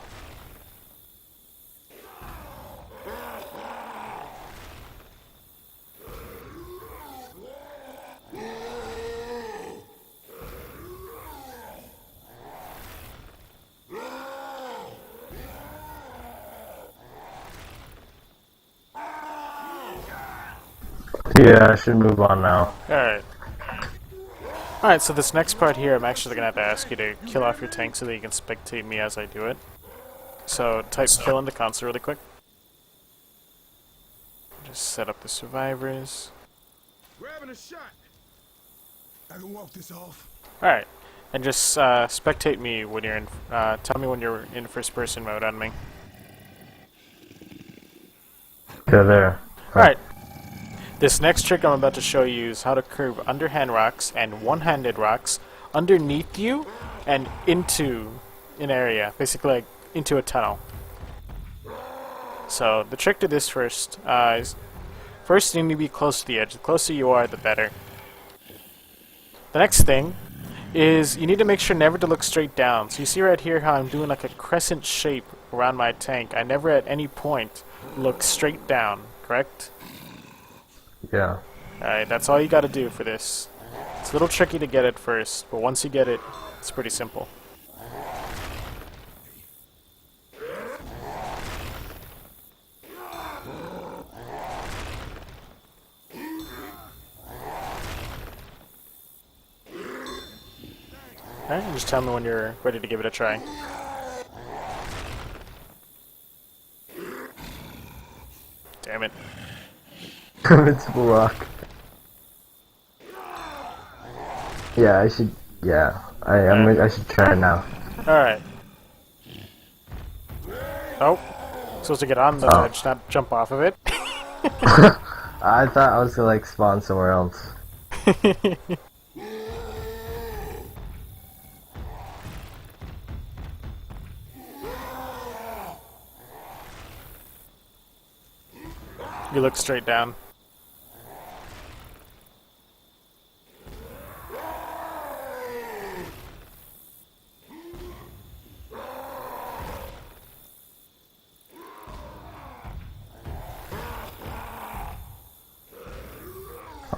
Yeah, I should move on now. Alright. Alright, so this next part here, I'm actually going to have to ask you to kill off your tank so that you can spectate me as I do it. So, type kill in the console really quick. Just set up the survivors. Grabbing a shot. I can walk this off. Alright, and just spectate me when you're in, tell me when you're in first person mode on me. Okay, there. Alright. This next trick I'm about to show you is how to curve underhand rocks and one-handed rocks underneath you and into an area, basically like into a tunnel. So the trick to this first is first you need to be close to the edge. The closer you are, the better. The next thing is you need to make sure never to look straight down. So you see right here how I'm doing like a crescent shape around my tank. I never at any point look straight down, correct? Yeah. Alright, that's all you gotta do for this. It's a little tricky to get it first, but once you get it, it's pretty simple. Alright, just tell me when you're ready to give it a try. Damn it. Invincible rock. Yeah, I should. Yeah, I should try it now. Alright. Oh. Supposed to get on the ledge, not jump off of it. I thought I was gonna like spawn somewhere else. You look straight down.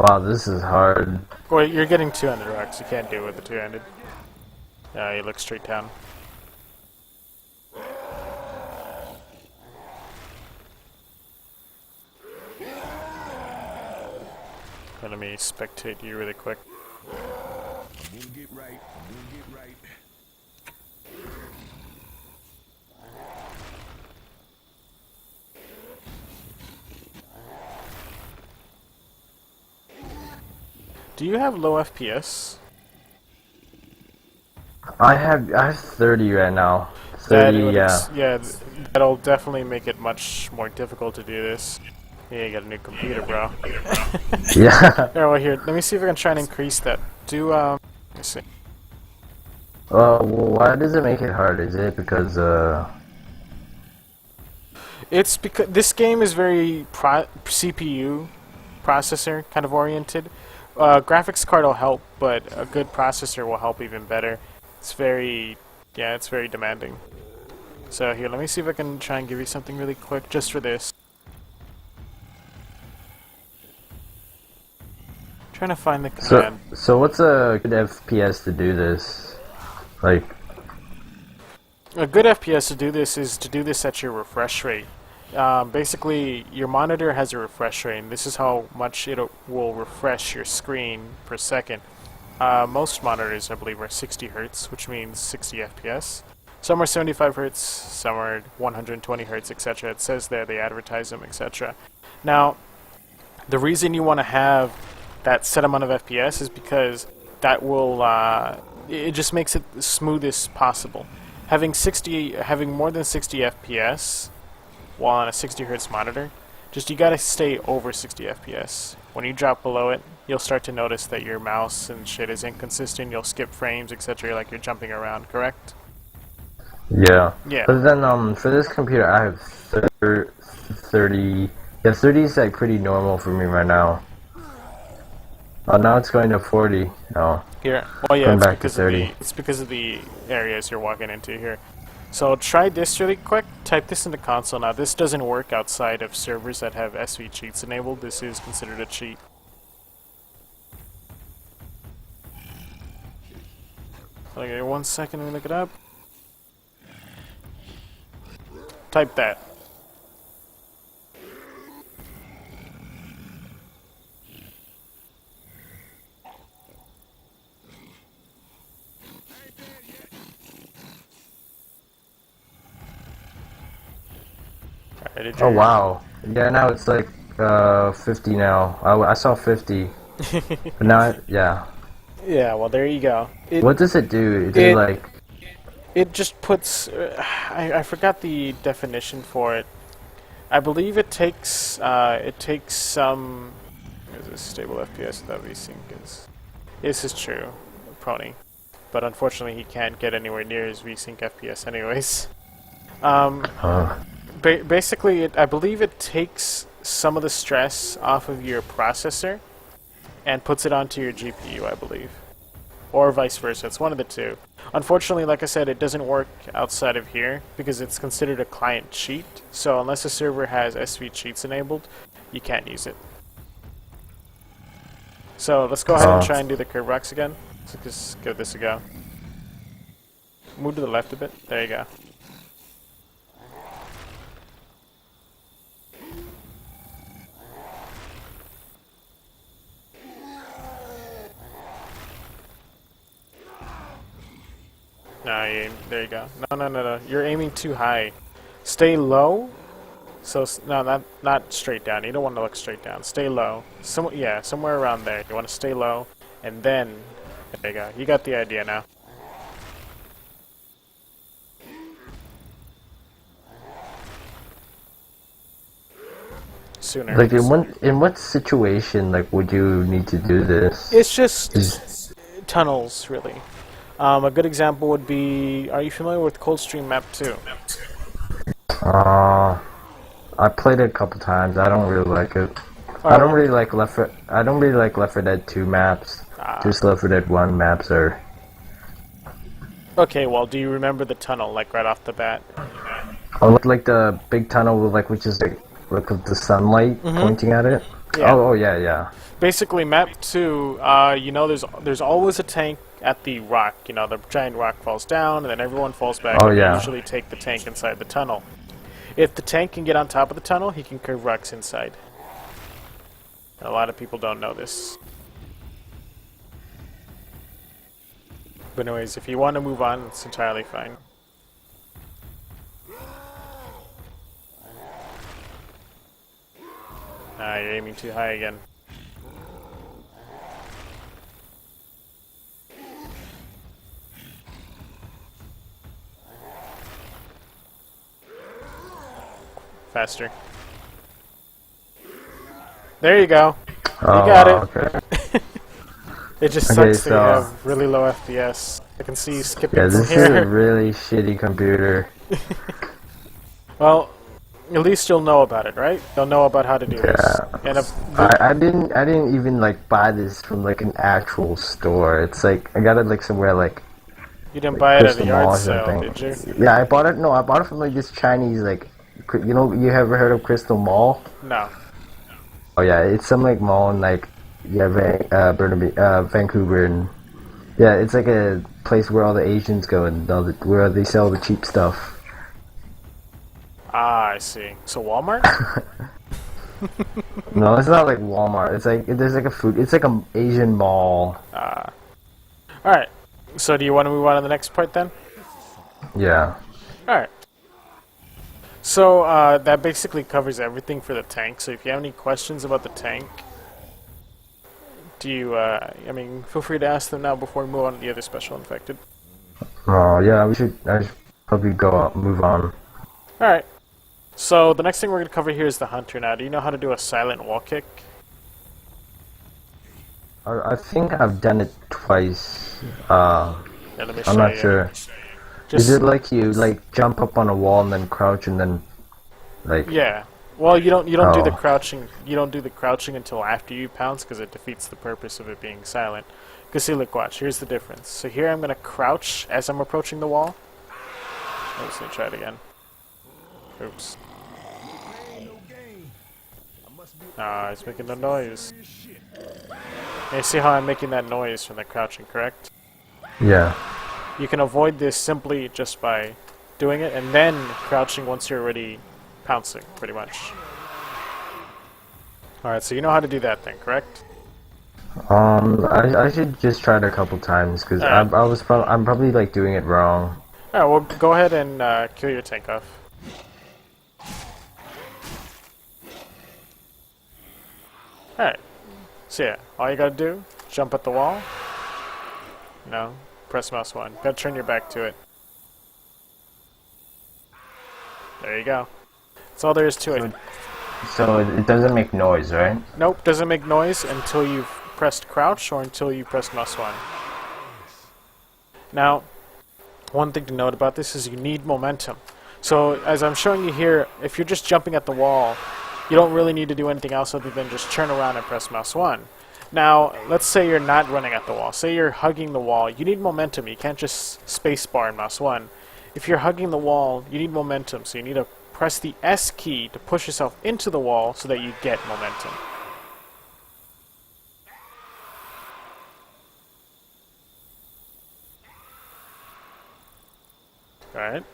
Wow, this is hard. Wait, you're getting two-handed rocks. You can't do it with the two-handed. You look straight down. Let me spectate you really quick. We'll get right. We'll get right. Do you have low FPS? I have 30 right now. That 30, would yeah. yeah, that'll definitely make it much more difficult to do this. Yeah, you got a new computer, bro. Yeah. Alright, well here, let me see if I can try and increase that. Let me see. Well, why does it make it hard? Is it because It's because this game is very CPU processor kind of oriented. Graphics card will help, but a good processor will help even better. It's very demanding. So here, let me see if I can try and give you something really quick just for this. Trying to find the command. so what's a good FPS to do this? Like, A good FPS to do this is to do this at your refresh rate. Basically, your monitor has a refresh rate, and this is how much it will refresh your screen per second. Most monitors, I believe, are 60 Hz, which means 60 FPS. Some are 75 Hz, some are 120 Hz, etc. It says there, they advertise them, etc. Now, the reason you want to have that set amount of FPS is because that will, it just makes it the smoothest possible. Having more than 60 FPS while on a 60 Hz monitor, you gotta stay over 60 FPS. When you drop below it, you'll start to notice that your mouse and shit is inconsistent, you'll skip frames, etc., like you're jumping around, correct? yeah. Yeah. But then, for this computer, I have 30. Yeah, 30 is like pretty normal for me right now. Oh, now it's going to 40. Oh. Here. Oh yeah, Going it's back to because 30. it's because of the areas you're walking into here. So try this really quick. Type this in the console. Now this doesn't work outside of servers that have SV cheats enabled. This is considered a cheat. Okay, 1 second, let me look it up. Type that. Alright, Oh, wow. Yeah, now it's like 50 now. I saw 50. But now, yeah. Yeah, well there you go. What does it do? Does it like... It just puts... I forgot the definition for it. I believe it takes some... Is this stable FPS that VSync is? This is true, Prony. But unfortunately he can't get anywhere near his VSync FPS anyways. Basically, I believe it takes some of the stress off of your processor and puts it onto your GPU, I believe. Or vice versa, it's one of the two. Unfortunately, like I said, it doesn't work outside of here because it's considered a client cheat. So unless a server has SV cheats enabled, you can't use it. So let's go ahead and try and do the curve rocks again. So just give this a go. Move to the left a bit. There you go. No, there you go. No. You're aiming too high. Stay low. So no, not straight down. You don't want to look straight down. Stay low. Somewhere around there. You want to stay low, and then there you go. You got the idea now. Sooner. Like, in what situation, like, would you need to do this? It's just tunnels, really. A good example would be, are you familiar with Coldstream Map 2? I played it a couple times. I don't really like it. I don't really like Left 4 Dead 2 maps. Just Left 4 Dead 1 maps are... Okay, well, do you remember the tunnel, like, right off the bat? Oh, like the big tunnel with, like, which is, like with the sunlight pointing at it? Yeah. Oh, yeah. Basically, Map 2, you know, there's always a tank at the rock. You know, the giant rock falls down, and then everyone falls back. Oh, and yeah. They usually take the tank inside the tunnel. If the tank can get on top of the tunnel, he can curve rocks inside. A lot of people don't know this. But anyways, if you want to move on, it's entirely fine. You're aiming too high again. Faster. There you go. You got it. Okay. It just Okay, sucks that you so- have really low FPS. I can see you skipping Yeah, from this is a here. really shitty computer. Well, at least you'll know about it, right? You'll know about how to do this. Yeah. And if I didn't even like buy this from like an actual store. It's like I got it like somewhere like you didn't buy it at a Crystal Mall yard or sale, something. did you? Yeah, I bought it. No, I bought it from like this Chinese like, you know, you ever heard of Crystal Mall? No. Oh yeah, it's some like mall in like Burnaby, Vancouver, and yeah, it's like a place where all the Asians go and where they sell the cheap stuff. Ah, I see. So Walmart? No, it's not like Walmart. It's like there's like a food. It's like a Asian mall. Alright. So do you want to move on to the next part then? Yeah. Alright. So, that basically covers everything for the tank. So if you have any questions about the tank, do you, I mean, feel free to ask them now before we move on to the other special infected. Oh yeah, I should probably move on. Alright. So the next thing we're going to cover here is the hunter now. Do you know how to do a silent wall kick? I think I've done it twice. Yeah, let me show I'm not you. sure. Just, Is it like you like jump up on a wall and then crouch and then like? yeah. Well, you don't do the Oh. crouching. You don't do the crouching until after you pounce because it defeats the purpose of it being silent. Because see, look, watch. Here's the difference. So here I'm going to crouch as I'm approaching the wall. Let's try it again. Oops. Ah, it's making no noise. And you see how I'm making that noise from the crouching, correct? Yeah. You can avoid this simply just by doing it and then crouching once you're already pouncing, pretty much. Alright, so you know how to do that thing, correct? I should just try it a couple times because Alright. I'm probably like doing it wrong. Alright, well, go ahead and kill your tank off. Alright, so yeah, all you gotta do, jump at the wall. No, press mouse 1. Gotta turn your back to it. There you go. That's all there is to it. So it doesn't make noise, right? Nope, doesn't make noise until you've pressed crouch or until you press mouse 1. Now, one thing to note about this is you need momentum. So, as I'm showing you here, if you're just jumping at the wall, you don't really need to do anything else other than just turn around and press mouse 1. Now, let's say you're not running at the wall. Say you're hugging the wall. You need momentum. You can't just spacebar and mouse 1. If you're hugging the wall, you need momentum, so you need to press the S key to push yourself into the wall so that you get momentum. Alright.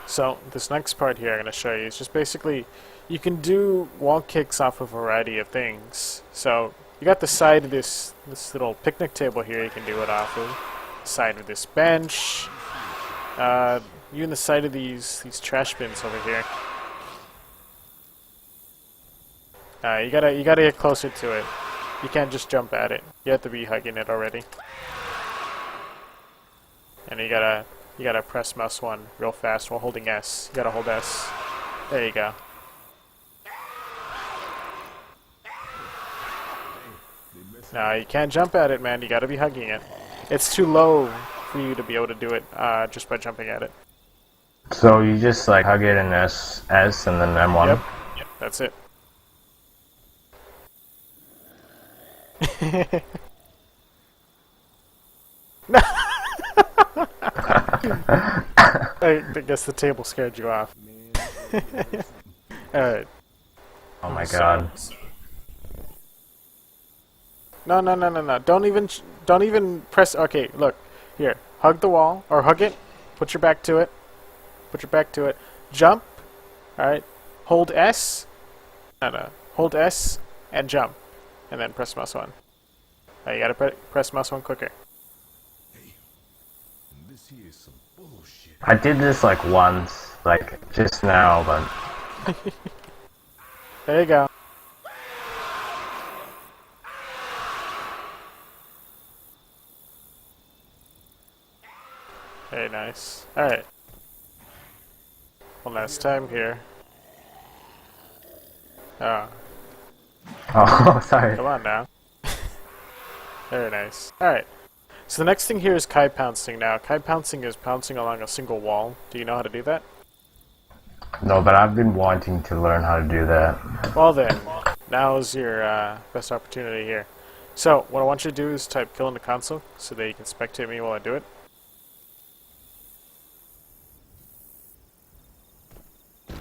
So, this next part here I'm going to show you is just basically, you can do wall kicks off a variety of things. So, you got the side of this little picnic table here you can do it off of. Side of this bench. Even the side of these trash bins over here. You gotta get closer to it. You can't just jump at it. You have to be hugging it already. And you gotta press mouse 1 real fast while holding S. You gotta hold S. There you go. No, you can't jump at it, man. You gotta be hugging it. It's too low for you to be able to do it just by jumping at it. So you just like hug it in S and then M1. Yep, that's it. I guess the table scared you off. Alright. Oh my god. No. Don't even press. Okay, look. Here. Hug the wall. Or hug it. Put your back to it. Put your back to it. Jump. Alright. Hold S. No. hold S and jump, and then press mouse 1. You gotta press mouse 1 quicker. Hey, this here is some bullshit. I did this like once, like just now, but There you go. Very nice. Alright. One last time here. Oh, oh, sorry. come on now. Very nice. Alright. So the next thing here is Kai pouncing. Now, Kai pouncing is pouncing along a single wall. Do you know how to do that? No, but I've been wanting to learn how to do that. Well then, now's your best opportunity here. So, what I want you to do is type kill in the console so that you can spectate me while I do it.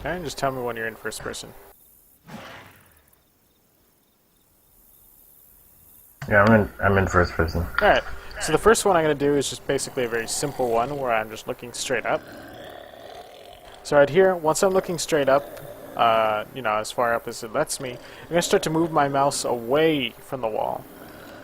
And just tell me when you're in first person. Yeah, I'm in first person. Alright, so the first one I'm going to do is just basically a very simple one where I'm just looking straight up. So right here, once I'm looking straight up, you know, as far up as it lets me, I'm going to start to move my mouse away from the wall.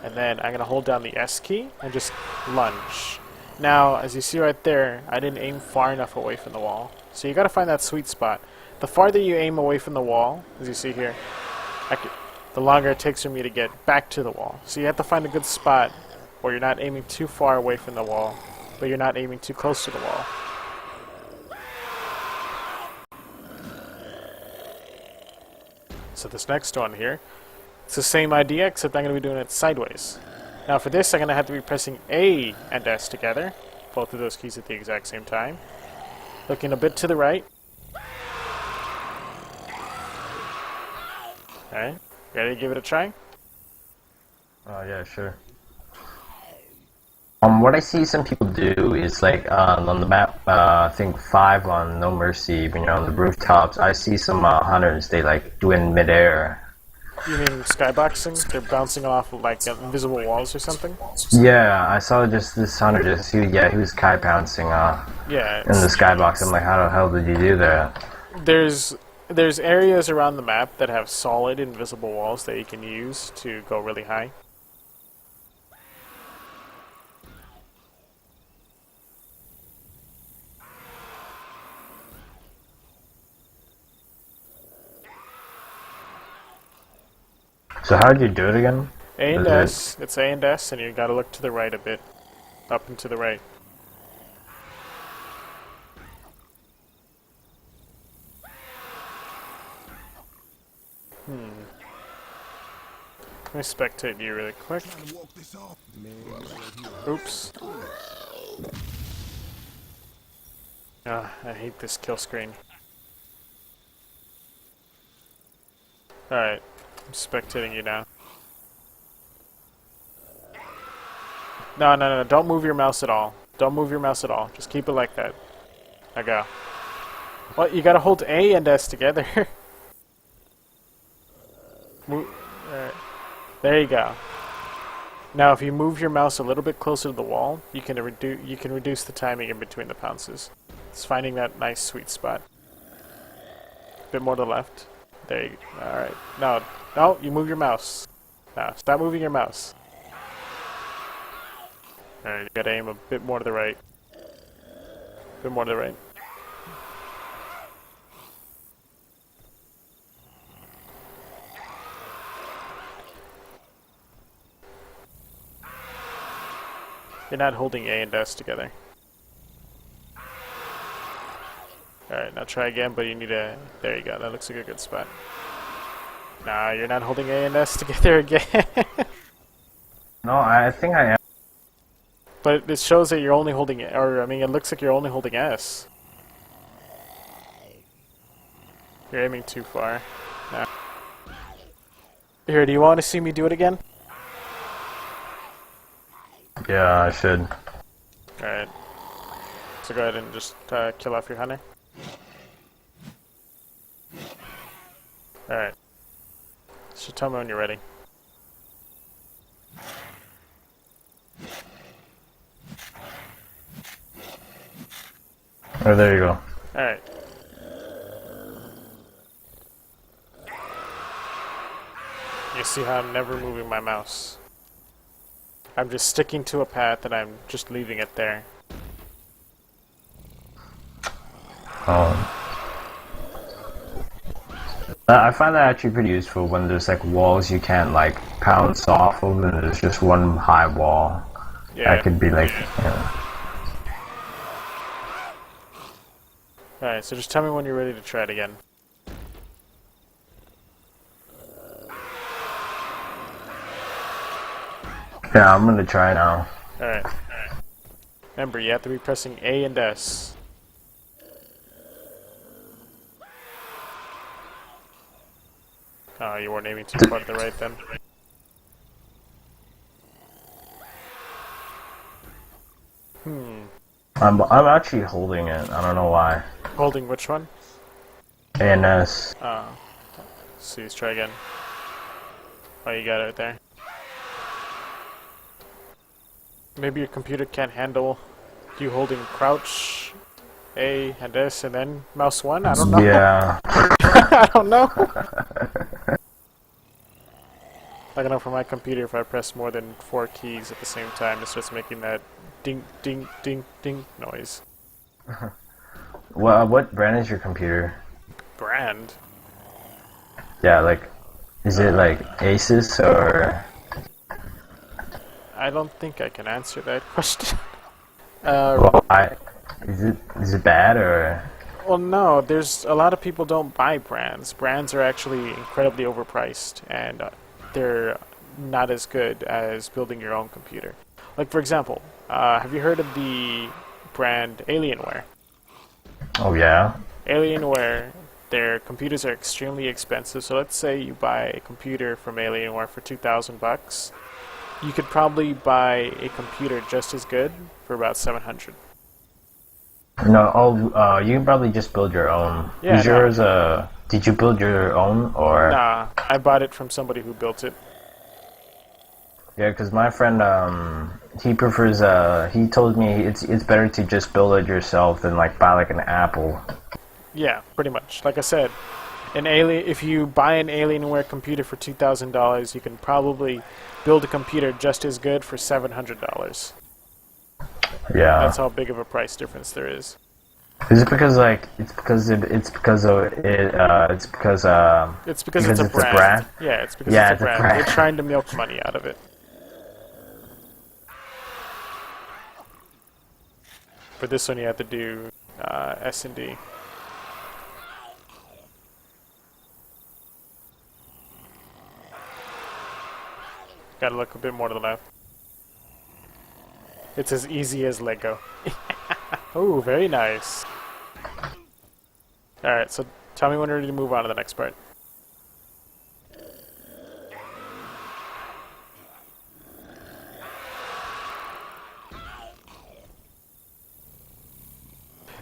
And then I'm going to hold down the S key and just lunge. Now, as you see right there, I didn't aim far enough away from the wall. So you got to find that sweet spot. The farther you aim away from the wall, as you see here, the longer it takes for me to get back to the wall. So you have to find a good spot where you're not aiming too far away from the wall, but you're not aiming too close to the wall. So this next one here, it's the same idea, except I'm going to be doing it sideways. Now for this, I'm going to have to be pressing A and S together, both of those keys at the exact same time. Looking a bit to the right. Alright, ready to give it a try? Oh yeah, sure. What I see some people do is like on the map, I think 5 on No Mercy, when you're on the rooftops, I see some hunters, they like do it in midair. You mean skyboxing? They're bouncing off of like invisible walls or something? Yeah, I saw just this hunter he was kite bouncing Yeah. in the skybox. I'm like, how the hell did you do that? There's areas around the map that have solid invisible walls that you can use to go really high. So how did you do it again? A and Is S. It's A and S, and you gotta look to the right a bit. Up and to the right. Let me spectate you really quick. Trying to walk this off. Oops. Ah, I hate this kill screen. Alright, I'm spectating you now. No, don't move your mouse at all. Don't move your mouse at all. Just keep it like that. Now go. Well, you gotta hold A and S together. Alright. There you go. Now, if you move your mouse a little bit closer to the wall, you can reduce the timing in between the pounces. It's finding that nice sweet spot. A bit more to the left. There you go. Alright. No, you move your mouse. No, stop moving your mouse. Alright, you gotta aim a bit more to the right. A bit more to the right. You're not holding A and S together. Alright, now try again, but you need a... There you go, that looks like a good spot. Nah, you're not holding A and S together again. No, I think I am. But it shows that you're only holding... Or, I mean, it looks like you're only holding S. You're aiming too far. No. Here, do you want to see me do it again? Yeah, I should. Alright. So go ahead and just kill off your hunter. Alright. So tell me when you're ready. Oh, there you go. Alright. You see how I'm never moving my mouse. I'm just sticking to a path and I'm just leaving it there. Oh. I find that actually pretty useful when there's like walls you can't like bounce off of and there's just one high wall. Yeah. That could be like, you know. Alright, so just tell me when you're ready to try it again. Yeah, I'm gonna try now. Alright. Remember, you have to be pressing A and S. Oh, you weren't aiming too far to the right then. I'm actually holding it. I don't know why. Holding which one? A and S. Oh. So let's try again. Oh, you got it right there. Maybe your computer can't handle you holding crouch, A and S, and then mouse 1? I don't know. Yeah. I don't know. I don't know for my computer if I press more than 4 keys at the same time, it's just making that ding, ding, ding, ding noise. Well, what brand is your computer? Brand? Yeah, like, is it like Asus or? I don't think I can answer that question. Well, is it bad or? Well, no, there's a lot of people don't buy brands. Brands are actually incredibly overpriced, and they're not as good as building your own computer. Like, for example, have you heard of the brand Alienware? Oh yeah. Alienware, their computers are extremely expensive. So let's say you buy a computer from Alienware for $2,000. You could probably buy a computer just as good for about $700. No. Oh, you can probably just build your own. Yeah, Is yours Did you build your own or? Nah, I bought it from somebody who built it. Yeah, because my friend, he prefers, he told me it's better to just build it yourself than, like, buy, like, an Apple. Yeah, pretty much. Like I said, if you buy an Alienware computer for $2,000, you can probably build a computer just as good for $700. Yeah. That's how big of a price difference there is. Is it because, like, it's because it's because it's a brand. Yeah, it's because Yeah, it's a brand. They're trying to milk money out of it. For this one, you have to do S&D. Gotta look a bit more to the left. It's as easy as Lego. Oh, very nice. Alright, so tell me when we're ready to move on to the next part.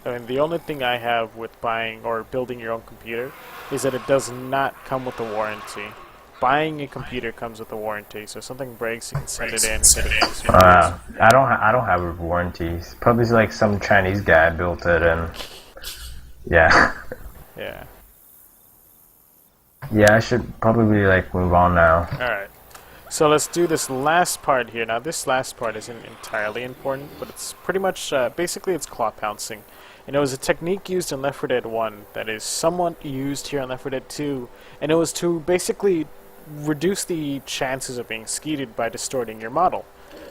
I mean, the only thing I have with buying or building your own computer is that it does not come with a warranty. Buying a computer comes with a warranty, so if something breaks, you can send it in and get it fixed. I don't have a warranty. Probably like some Chinese guy built it and yeah. Yeah. Yeah, I should probably like move on now. Alright. So let's do this last part here. Now this last part isn't entirely important, but it's pretty much, basically it's claw pouncing. And it was a technique used in Left 4 Dead 1 that is somewhat used here on Left 4 Dead 2, and it was to basically reduce the chances of being skeeted by distorting your model.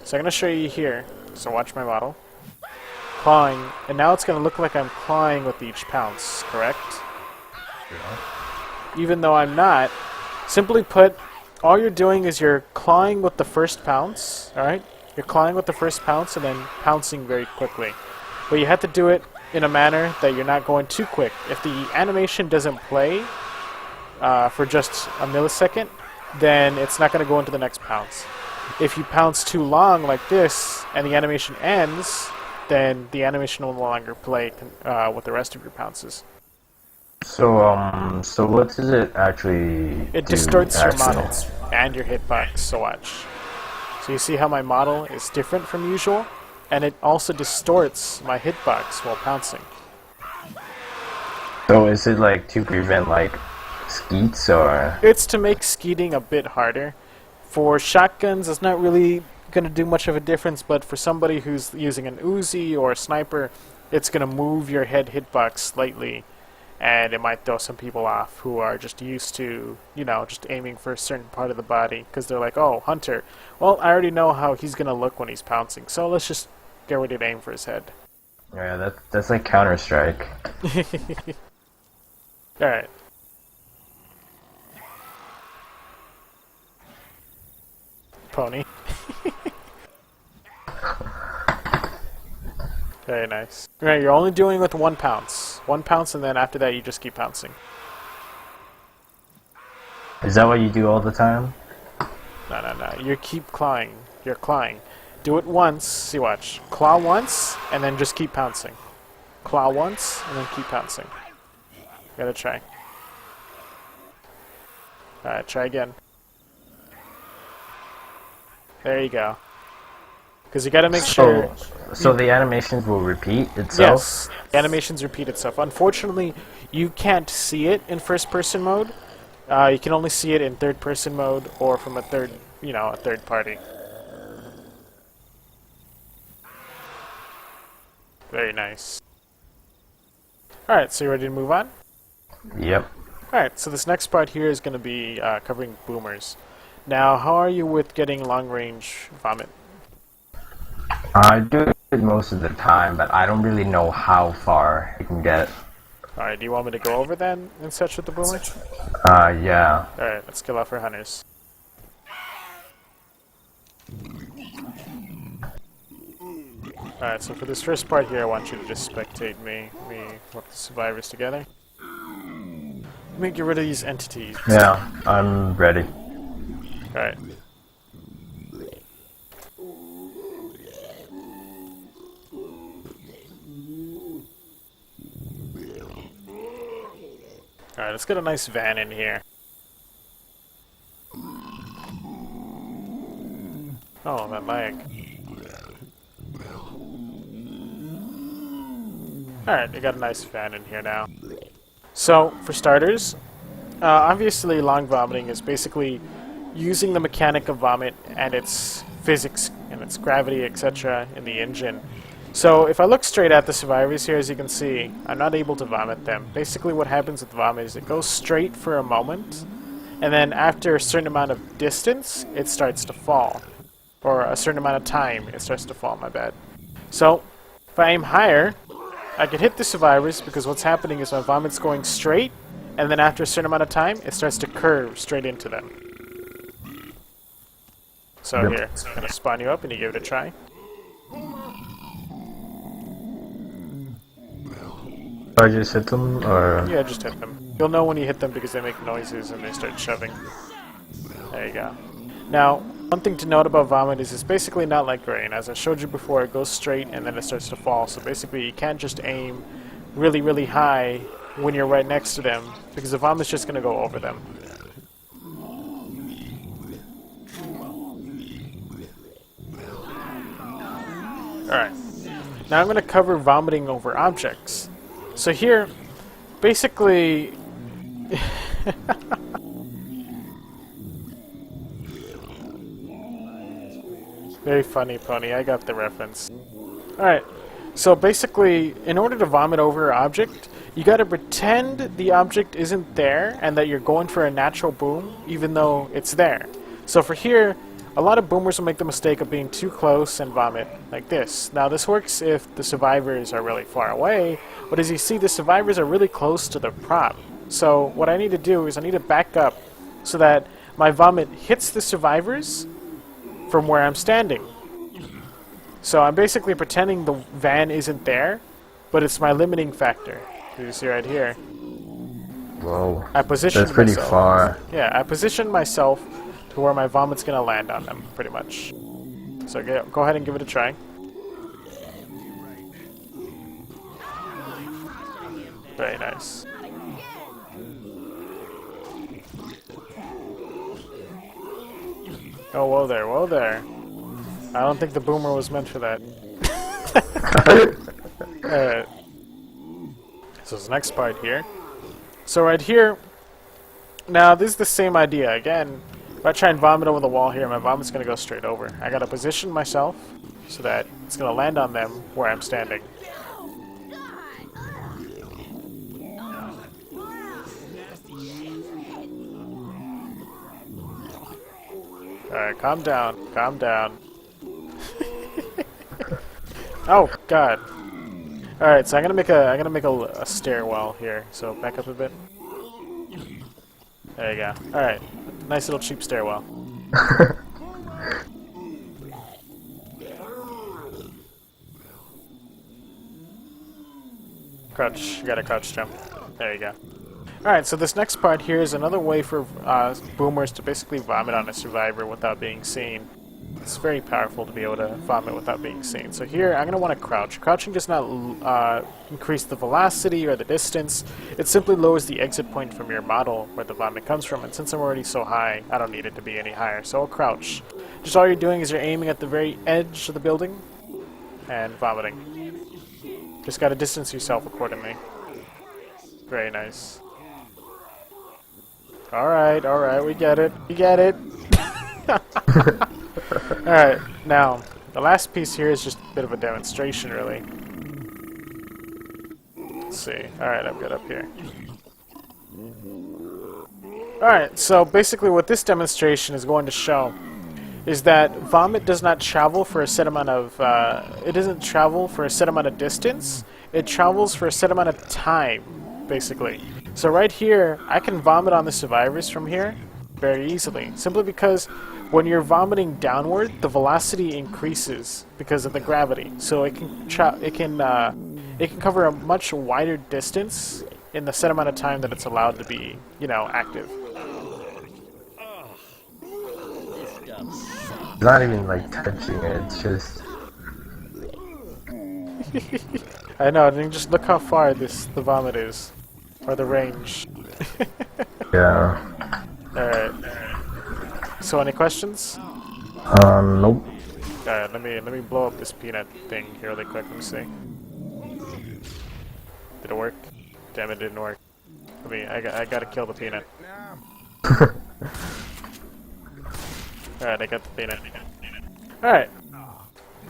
So I'm going to show you here. So watch my model. Clawing, and now it's going to look like I'm clawing with each pounce, correct? Yeah. Even though I'm not. Simply put, all you're doing is you're clawing with the first pounce, alright? You're clawing with the first pounce and then pouncing very quickly. But you have to do it in a manner that you're not going too quick. If the animation doesn't play for just a millisecond, then it's not going to go into the next pounce. If you pounce too long like this and the animation ends, then the animation will no longer play with the rest of your pounces. So so what does it actually It do, distorts your actually? model and your hitbox, so watch. So you see how my model is different from usual? And it also distorts my hitbox while pouncing. So is it like to prevent like skeets or? It's to make skeeting a bit harder. For shotguns, it's not really going to do much of a difference, but for somebody who's using an Uzi or a sniper, it's going to move your head hitbox slightly, and it might throw some people off who are just used to, you know, just aiming for a certain part of the body, because they're like, oh, Hunter, well, I already know how he's going to look when he's pouncing, so let's just get ready to aim for his head. Yeah, that's like Counter-Strike. Alright. Pony. Very nice. Right, you're only doing it with 1 pounce. 1 pounce, and then after that you just keep pouncing. Is that what you do all the time? No. You keep clawing. You're clawing. Do it once. See, watch. Claw once, and then just keep pouncing. Claw once, and then keep pouncing. Gotta try. Alright, try again. There you go. Because you gotta make sure... So the animations will repeat itself? Yes, the animations repeat itself. Unfortunately, you can't see it in first-person mode. You can only see it in third-person mode or from a third party. Very nice. Alright, so you ready to move on? Yep. Alright, so this next part here is going to be covering boomers. Now, how are you with getting long-range vomit? I do it most of the time, but I don't really know how far I can get. Alright, do you want me to go over then and such with the boomer? Yeah. Alright, let's kill off our hunters. Alright, so for this first part here, I want you to just spectate me with the survivors together. Let me get rid of these entities. Yeah, I'm ready. Alright. Alright, let's get a nice van in here. Oh, that lag. Alright, you got a nice fan in here now. So, for starters, obviously long vomiting is basically using the mechanic of vomit and its physics and its gravity, etc. in the engine. So, if I look straight at the survivors here, as you can see, I'm not able to vomit them. Basically what happens with vomit is it goes straight for a moment, and then after a certain amount of distance, it starts to fall. Or a certain amount of time, it starts to fall, my bad. So, if I aim higher, I can hit the survivors because what's happening is my vomit's going straight, and then after a certain amount of time, it starts to curve straight into them. So Yep. here, I'm going to spawn you up and you give it a try. I just hit them, or? Yeah, just hit them. You'll know when you hit them because they make noises and they start shoving. There you go. Now, one thing to note about vomit is it's basically not like rain. As I showed you before, it goes straight and then it starts to fall. So basically you can't just aim really, really high when you're right next to them because the vomit's just going to go over them. Alright. Now I'm going to cover vomiting over objects. So here, basically... Very funny, Pony. I got the reference. Alright, so basically, in order to vomit over an object, you gotta pretend the object isn't there and that you're going for a natural boom, even though it's there. So for here, a lot of boomers will make the mistake of being too close and vomit like this. Now this works if the survivors are really far away, but as you see, the survivors are really close to the prop. So what I need to do is I need to back up so that my vomit hits the survivors from where I'm standing. So I'm basically pretending the van isn't there, but it's my limiting factor. You see right here. Whoa. I positioned That's pretty myself. far. Yeah, I positioned myself to where my vomit's gonna land on them, pretty much. So go ahead and give it a try. Very nice. Oh, whoa there, whoa there. I don't think the boomer was meant for that. Alright. So this next part here. So right here, Now, this is the same idea. Again, if I try and vomit over the wall here, my vomit's going to go straight over. I got to position myself so that it's going to land on them where I'm standing. Alright, calm down. Calm down. Oh, God. Alright, so I'm gonna make a stairwell here. So back up a bit. There you go. Alright. Nice little cheap stairwell. Crouch. You gotta crouch jump. There you go. Alright, so this next part here is another way for boomers to basically vomit on a survivor without being seen. It's very powerful to be able to vomit without being seen. So here, I'm going to want to crouch. Crouching does not increase the velocity or the distance. It simply lowers the exit point from your model where the vomit comes from. And since I'm already so high, I don't need it to be any higher. So I'll crouch. Just all you're doing is you're aiming at the very edge of the building and vomiting. Just got to distance yourself accordingly. Very nice. Alright, we get it. We get it. Alright, now, the last piece here is just a bit of a demonstration, really. Let's see. Alright, I'm good up here. Alright, so basically what this demonstration is going to show is that vomit does not travel for a set amount of, it doesn't travel for a set amount of distance, it travels for a set amount of time, basically. So right here, I can vomit on the survivors from here very easily, simply because when you're vomiting downward, the velocity increases because of the gravity. So it can cover a much wider distance in the set amount of time that it's allowed to be, you know, active. Not even like touching it, it's just... I know, and you just look how far the vomit is. Or the range. Yeah. Alright. So any questions? Nope. Alright, let me blow up this peanut thing here really quick, let me see. Did it work? Damn, it didn't work. I gotta kill the peanut. Alright, I got the peanut. Alright.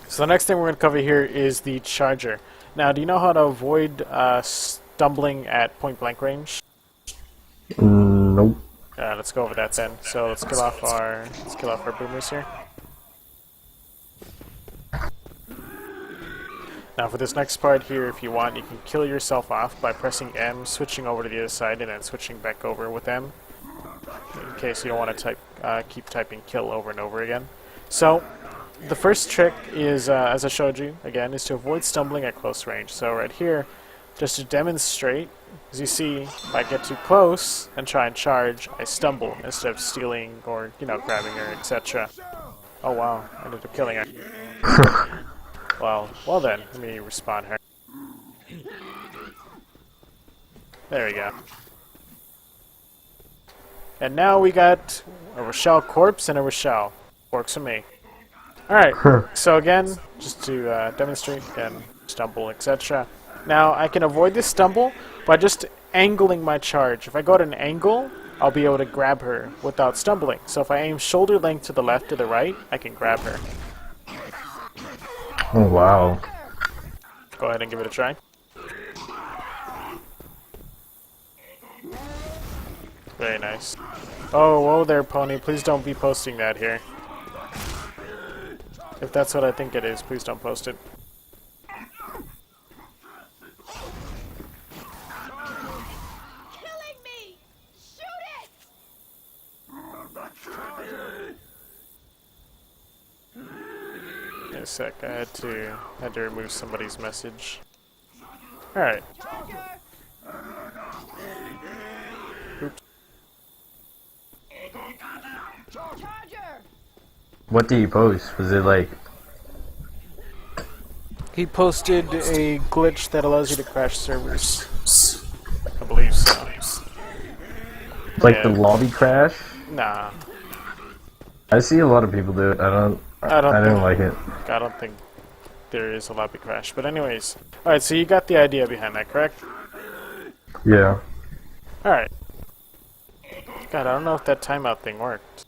So the next thing we're gonna cover here is the charger. Now, do you know how to avoid stumbling at point blank range? Nope. Let's go over that then. So let's kill off our boomers here. Now for this next part here, if you want, you can kill yourself off by pressing M, switching over to the other side, and then switching back over with M. In case you don't want to keep typing kill over and over again. So the first trick is, as I showed you, again, is to avoid stumbling at close range. So right here, just to demonstrate, as you see, if I get too close and try and charge, I stumble instead of stealing or, you know, grabbing her, etc. Oh wow, I ended up killing her. Well then, let me respawn her. There we go. And now we got a Rochelle corpse and a Rochelle. Works for me. Alright, so again, just to demonstrate, again, stumble, etc. Now, I can avoid this stumble by just angling my charge. If I go at an angle, I'll be able to grab her without stumbling. So if I aim shoulder length to the left or the right, I can grab her. Oh, wow. Go ahead and give it a try. Very nice. Oh, whoa there, pony. Please don't be posting that here. If that's what I think it is, please don't post it. Killing me! Shoot it! Wait a sec, I had to remove somebody's message. Alright. Oops. Charger! What did you post? Was it like... He posted a glitch that allows you to crash servers. I believe so. Like Yeah. the lobby crash? Nah. I see a lot of people do it. I don't like it. I don't think there is a lobby crash. But anyways. Alright, so you got the idea behind that, correct? Yeah. Alright. God, I don't know if that timeout thing worked.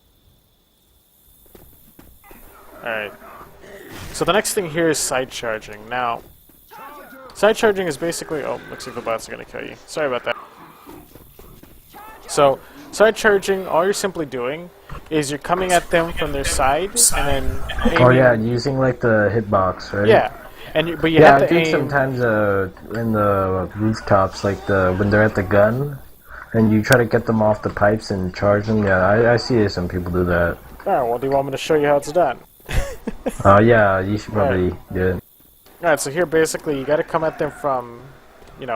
Alright. So the next thing here is side charging. Now, side charging is basically... Oh, looks like the bots are going to kill you. Sorry about that. So, side charging, all you're simply doing is you're coming at them from their side and then aiming. Oh yeah, using like the hitbox, right? Yeah. But you Yeah, have I to think aim... sometimes in the rooftops, like when they're at the gun, and you try to get them off the pipes and charge them. Yeah, I see some people do that. Alright, well, do you want me to show you how it's done? Yeah, you should probably do it. Alright, so here basically you gotta come at them from,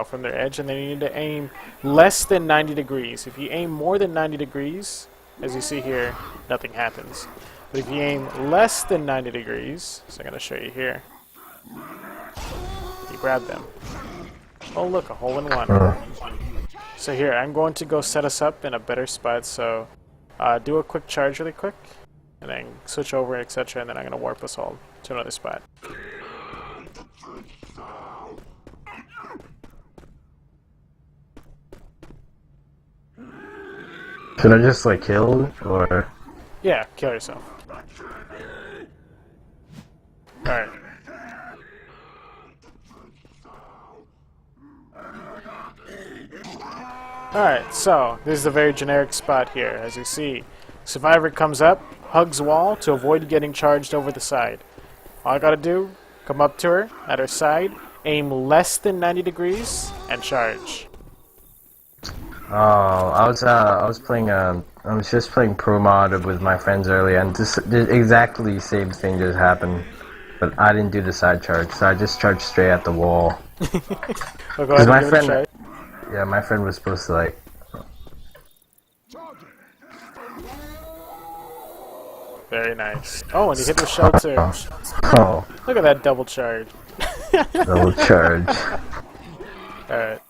from their edge, and then you need to aim less than 90 degrees. If you aim more than 90 degrees, as you see here, nothing happens. But if you aim less than 90 degrees, so I'm gonna show you here, you grab them. Oh look, a hole in one. So here, I'm going to go set us up in a better spot, so do a quick charge really quick, and then switch over, etc., and then I'm gonna warp us all to another spot. Should I just like kill or? Yeah, kill yourself. Alright. Alright, so this is a very generic spot here. As you see, survivor comes up, hugs wall to avoid getting charged over the side. All I gotta do, come up to her, at her side, aim less than 90 degrees, and charge. Oh, I was playing I was just playing Pro Mod with my friends earlier, and this exactly the same thing just happened. But I didn't do the side charge, so I just charged straight at the wall. Well, go ahead and give it a try. Yeah, my friend was supposed to like. Very nice. Oh, and you hit the shell too. Oh, Look at that double charge. double charge. Alright.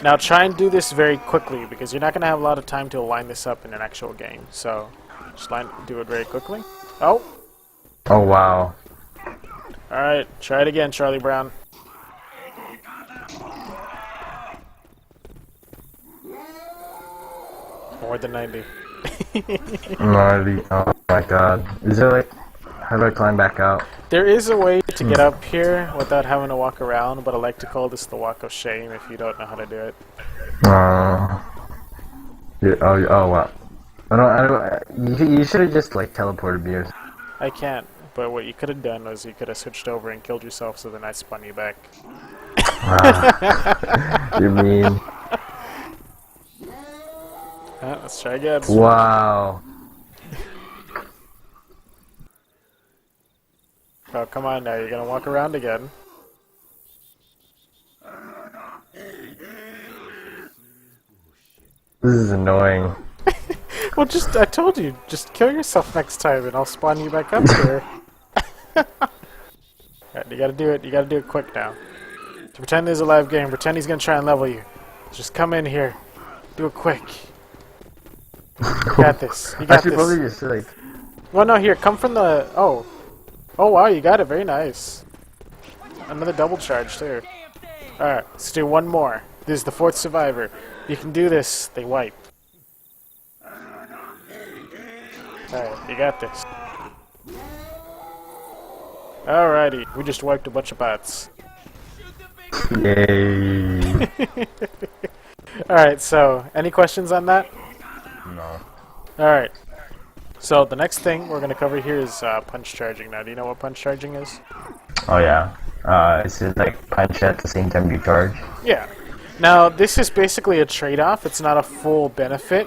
Now try and do this very quickly, because you're not going to have a lot of time to line this up in an actual game. So, just do it very quickly. Oh! Oh wow. Alright, try it again, Charlie Brown. More than 90. Oh my god. Is there like... How do I climb back out? There is a way to get up here without having to walk around, but I like to call this the walk of shame if you don't know how to do it. Yeah, oh wow. You should have just like teleported me or something. I can't, but what you could have done was you could have switched over and killed yourself, so then I spun you back. You mean? Let's try again. Wow. Oh, come on now, you're gonna walk around again. This is annoying. Well, I told you, just kill yourself next time and I'll spawn you back up here. Alright, you gotta do it quick now. To pretend there's a live game, pretend he's gonna try and level you. Just come in here. Do it quick. You got this. You I got should this. probably just like... Well, no, here, come from the... Oh. Oh, wow, you got it. Very nice. Another double charge, too. Alright, let's do one more. This is the fourth survivor. You can do this. They wipe. Alright, you got this. Alrighty, we just wiped a bunch of bots. Yay. Alright, so, any questions on that? No. Alright. So, the next thing we're going to cover here is punch charging. Now, do you know what punch charging is? Oh yeah. Is it like punch at the same time you charge? Yeah. Now, this is basically a trade-off. It's not a full benefit.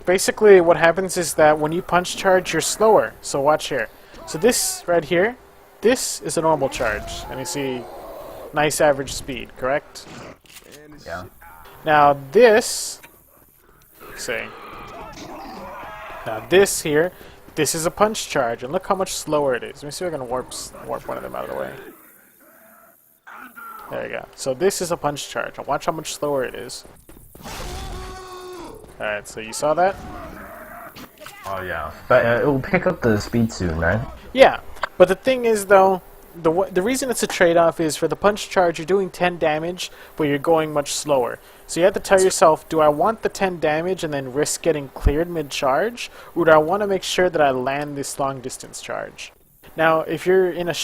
Basically, what happens is that when you punch charge, you're slower. So watch here. So this right here, this is a normal charge. And you see nice average speed, correct? Yeah. Now this, now this here, this is a punch charge. And look how much slower it is. Let me see if I can warp one of them out of the way. There you go. So this is a punch charge. And watch how much slower it is. Alright, so you saw that? Oh yeah. But it will pick up the speed soon, right? Yeah, but the thing is though, the reason it's a trade-off is for the punch charge, you're doing 10 damage, but you're going much slower. So you have to tell yourself, do I want the 10 damage and then risk getting cleared mid-charge, or do I want to make sure that I land this long-distance charge? Now, if you're in a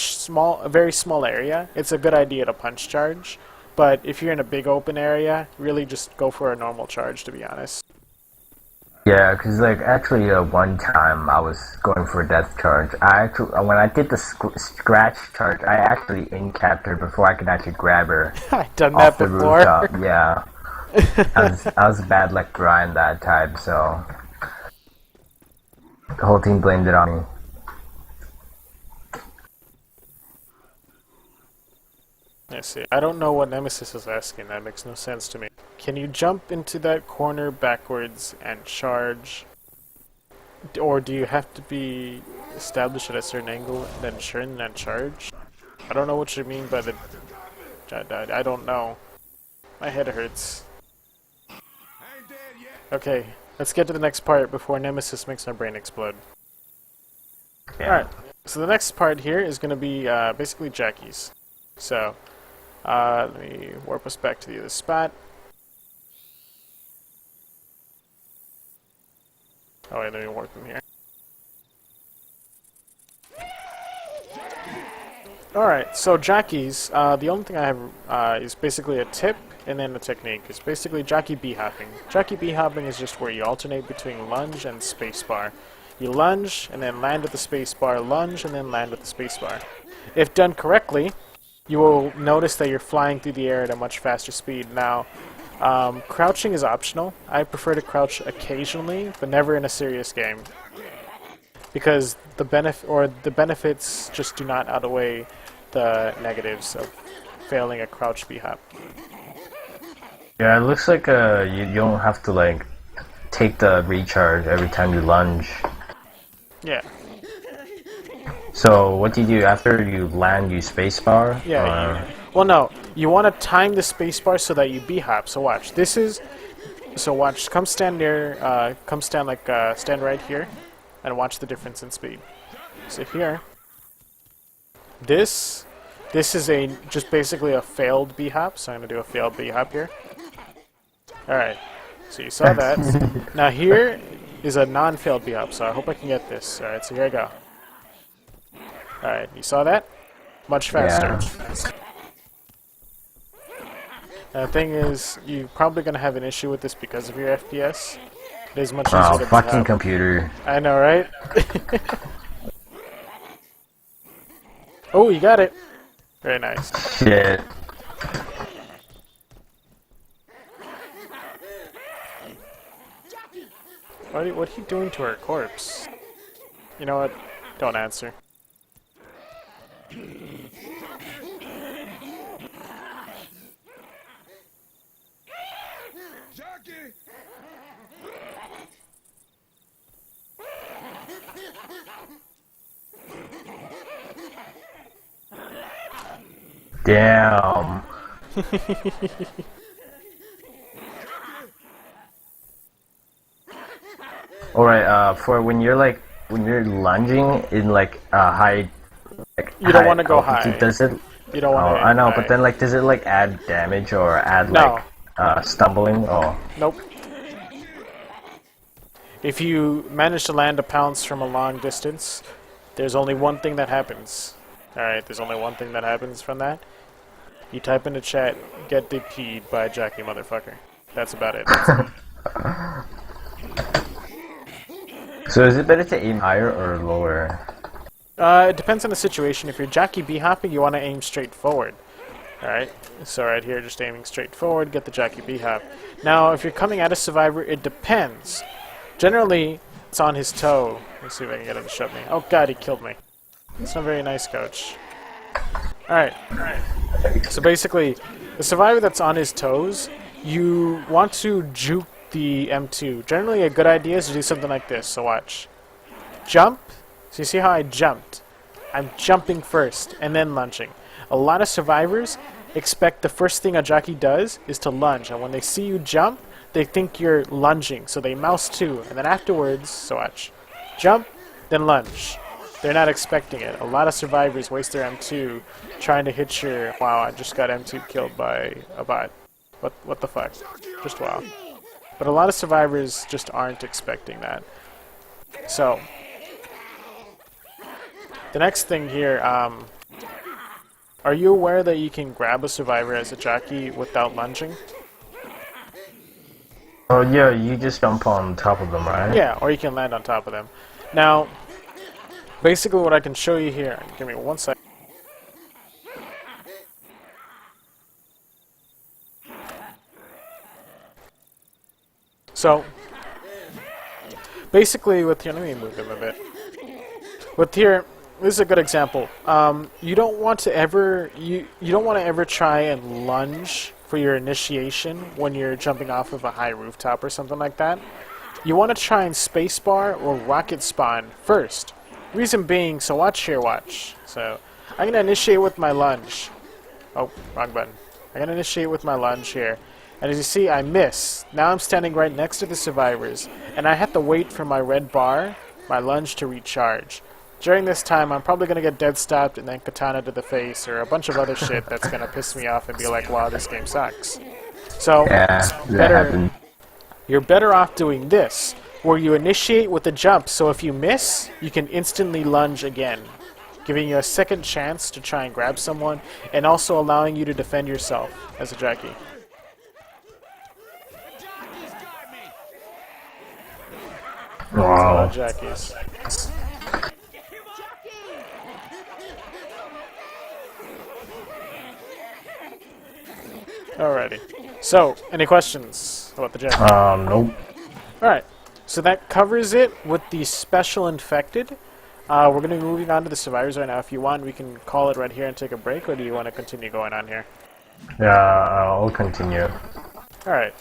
very small area, it's a good idea to punch charge. But if you're in a big open area, really just go for a normal charge, to be honest. Yeah, because like actually one time I was going for a death charge. I actually when I did the scratch charge, I actually in-capped her before I could actually grab her I've done off that the before. rooftop. Yeah, I was bad like Brian that time, so the whole team blamed it on me. I see. I don't know what Nemesis is asking. That makes no sense to me. Can you jump into that corner backwards and charge? Or do you have to be established at a certain angle and then turn and then charge? I don't know what you mean by the... I don't know. My head hurts. Okay, let's get to the next part before Nemesis makes my brain explode. Yeah. Alright, so the next part here is going to be basically Jackie's. So, let me warp us back to the other spot. Oh wait, let me warp them here. Alright, so jockeys, the only thing I have is basically a tip and then a technique. It's basically jockey B-hopping. Jockey B-hopping is just where you alternate between lunge and spacebar. You lunge and then land at the spacebar, lunge and then land at the spacebar. If done correctly, you will notice that you're flying through the air at a much faster speed. Now, crouching is optional. I prefer to crouch occasionally, but never in a serious game, because the benefits just do not outweigh the negatives of failing a crouch B-hop. Yeah, it looks like you don't have to like take the recharge every time you lunge. Yeah. So what do you do after you land? You spacebar? Yeah. Well, no. You want to time the spacebar so that you B-hop. So watch. So watch. Come stand near. Come stand stand right here, and watch the difference in speed. So here. This is just basically a failed B-hop. So I'm gonna do a failed B-hop here. All right. So you saw that. Now here is a non-failed B-hop. So I hope I can get this. All right. So here I go. Alright, you saw that? Much faster. Yeah. The thing is, you're probably going to have an issue with this because of your FPS. It is much Oh, easier to fucking B-hop. computer. I know, right? Oh, you got it! Very nice. Shit. What are you doing to her corpse? You know what? Don't answer. Jockey! Damn. Alright, for when you're lunging in like high, like You don't want to go altitude, high. does it? You don't want to. I know, but then like, does it like add damage or add No. like stumbling? Oh, Nope. If you manage to land a pounce from a long distance, there's only one thing that happens. Alright, there's only one thing that happens from that. You type in the chat, get DP'd by Jackie motherfucker. That's about it. so is it better to aim higher or lower? It depends on the situation. If you're Jackie B-hopping, you want to aim straight forward. Alright, so right here, just aiming straight forward, get the Jackie B-hop. Now, if you're coming at a survivor, it depends. Generally, it's on his toe. Let's see if I can get him to shove me. Oh god, he killed me. That's not very nice, coach. Alright. So basically, the survivor that's on his toes, you want to juke the M2. Generally, a good idea is to do something like this. So watch. Jump. So you see how I jumped? I'm jumping first, and then lunging. A lot of survivors expect the first thing a jockey does is to lunge, and when they see you jump, they think you're lunging, so they mouse too, and then afterwards, so watch. Jump, then lunge. They're not expecting it. A lot of survivors waste their M2 trying to hit your... Wow, I just got M2 killed by a bot. What the fuck? Just wow. But a lot of survivors just aren't expecting that. So, the next thing here, are you aware that you can grab a survivor as a jockey without lunging? Oh yeah, you just jump on top of them, right? Yeah, or you can land on top of them. Now, basically what I can show you here, give me one sec. So, basically with here, let me move them a bit. With here, this is a good example. You don't want to ever you don't want to ever try and lunge for your initiation when you're jumping off of a high rooftop or something like that. You want to try and spacebar or rocket spawn first. Reason being, so watch here, watch. So I'm gonna initiate with my lunge. Oh, wrong button. I'm gonna initiate with my lunge here. And as you see, I miss. Now I'm standing right next to the survivors, and I have to wait for my red bar, my lunge, to recharge. During this time, I'm probably going to get dead stopped and then katana to the face or a bunch of other shit that's going to piss me off and be like, wow, this game sucks. So, Yeah, that happened. you're better off doing this, where you initiate with a jump, so if you miss, you can instantly lunge again, giving you a second chance to try and grab someone, and also allowing you to defend yourself as a jockey. Wow. Jockeys. Alrighty. So, any questions about the jockey? Nope. Alright, so that covers it with the special infected. We're going to be moving on to the survivors right now. If you want, we can call it right here and take a break, or do you want to continue going on here? Yeah, I'll continue. Alright,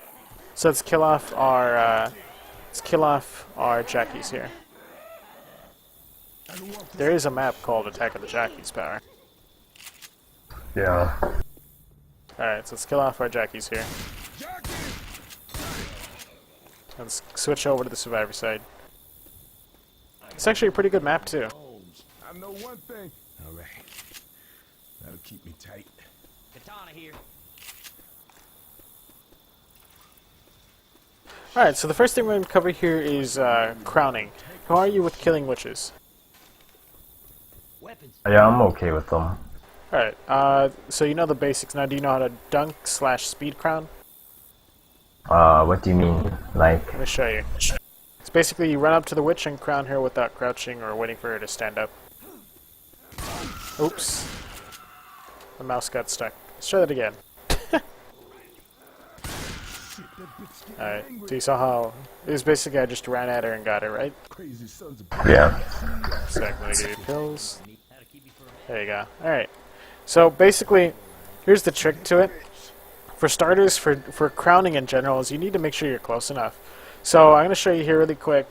so let's kill off our jockeys here. There is a map called Attack of the Jockeys, Power. Yeah. Alright, so let's kill off our jockeys here. Let's switch over to the survivor side. It's actually a pretty good map, too. I know one thing. All right. That'll keep me tight. Katana here. Alright, so the first thing we're going to cover here is crowning. How are you with killing witches? Weapons. Yeah, I'm okay with them. Alright, so you know the basics now. Do you know how to dunk / speed crown? What do you mean? Like, Let me show you. It's basically you run up to the witch and crown her without crouching or waiting for her to stand up. Oops. The mouse got stuck. Let's try that again. Alright, so you saw how... It was basically I just ran at her and got her, right? Crazy sons of yeah. So I'm gonna give you pills. There you go. Alright. So basically, here's the trick to it. For starters, for crowning in general, is you need to make sure you're close enough. So I'm gonna show you here really quick.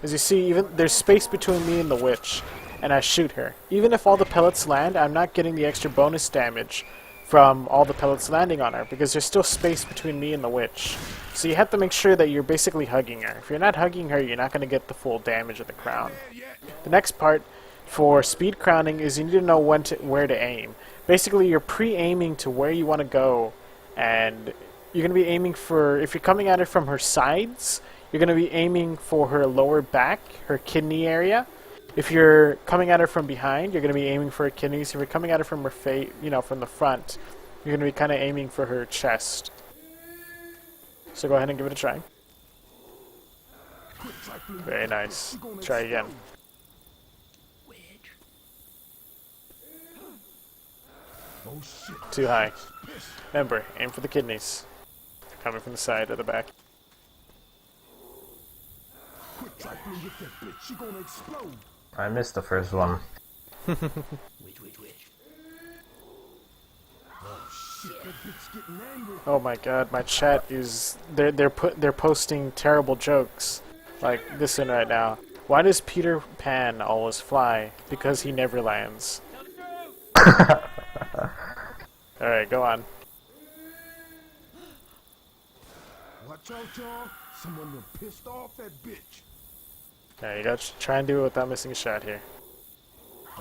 As you see, even there's space between me and the witch, and I shoot her. Even if all the pellets land, I'm not getting the extra bonus damage from all the pellets landing on her, because there's still space between me and the witch. So you have to make sure that you're basically hugging her. If you're not hugging her, you're not going to get the full damage of the crown. The next part for speed crowning is you need to know where to aim. Basically, you're pre-aiming to where you want to go, and you're going to be aiming for, if you're coming at it from her sides, you're going to be aiming for her lower back, her kidney area. If you're coming at her from behind, you're going to be aiming for her kidneys. If you're coming at her from her face, from the front, you're going to be kind of aiming for her chest. So go ahead and give it a try. Very nice. Try again. Too high. Remember, aim for the kidneys. Coming from the side or the back. I missed the first one. Which. Oh my god, my chat is they're posting terrible jokes like this one right now. Why does Peter Pan always fly? Because he never lands. Alright, go on. Watch out, y'all. Someone done pissed off that bitch. There you go. Try and do it without missing a shot here.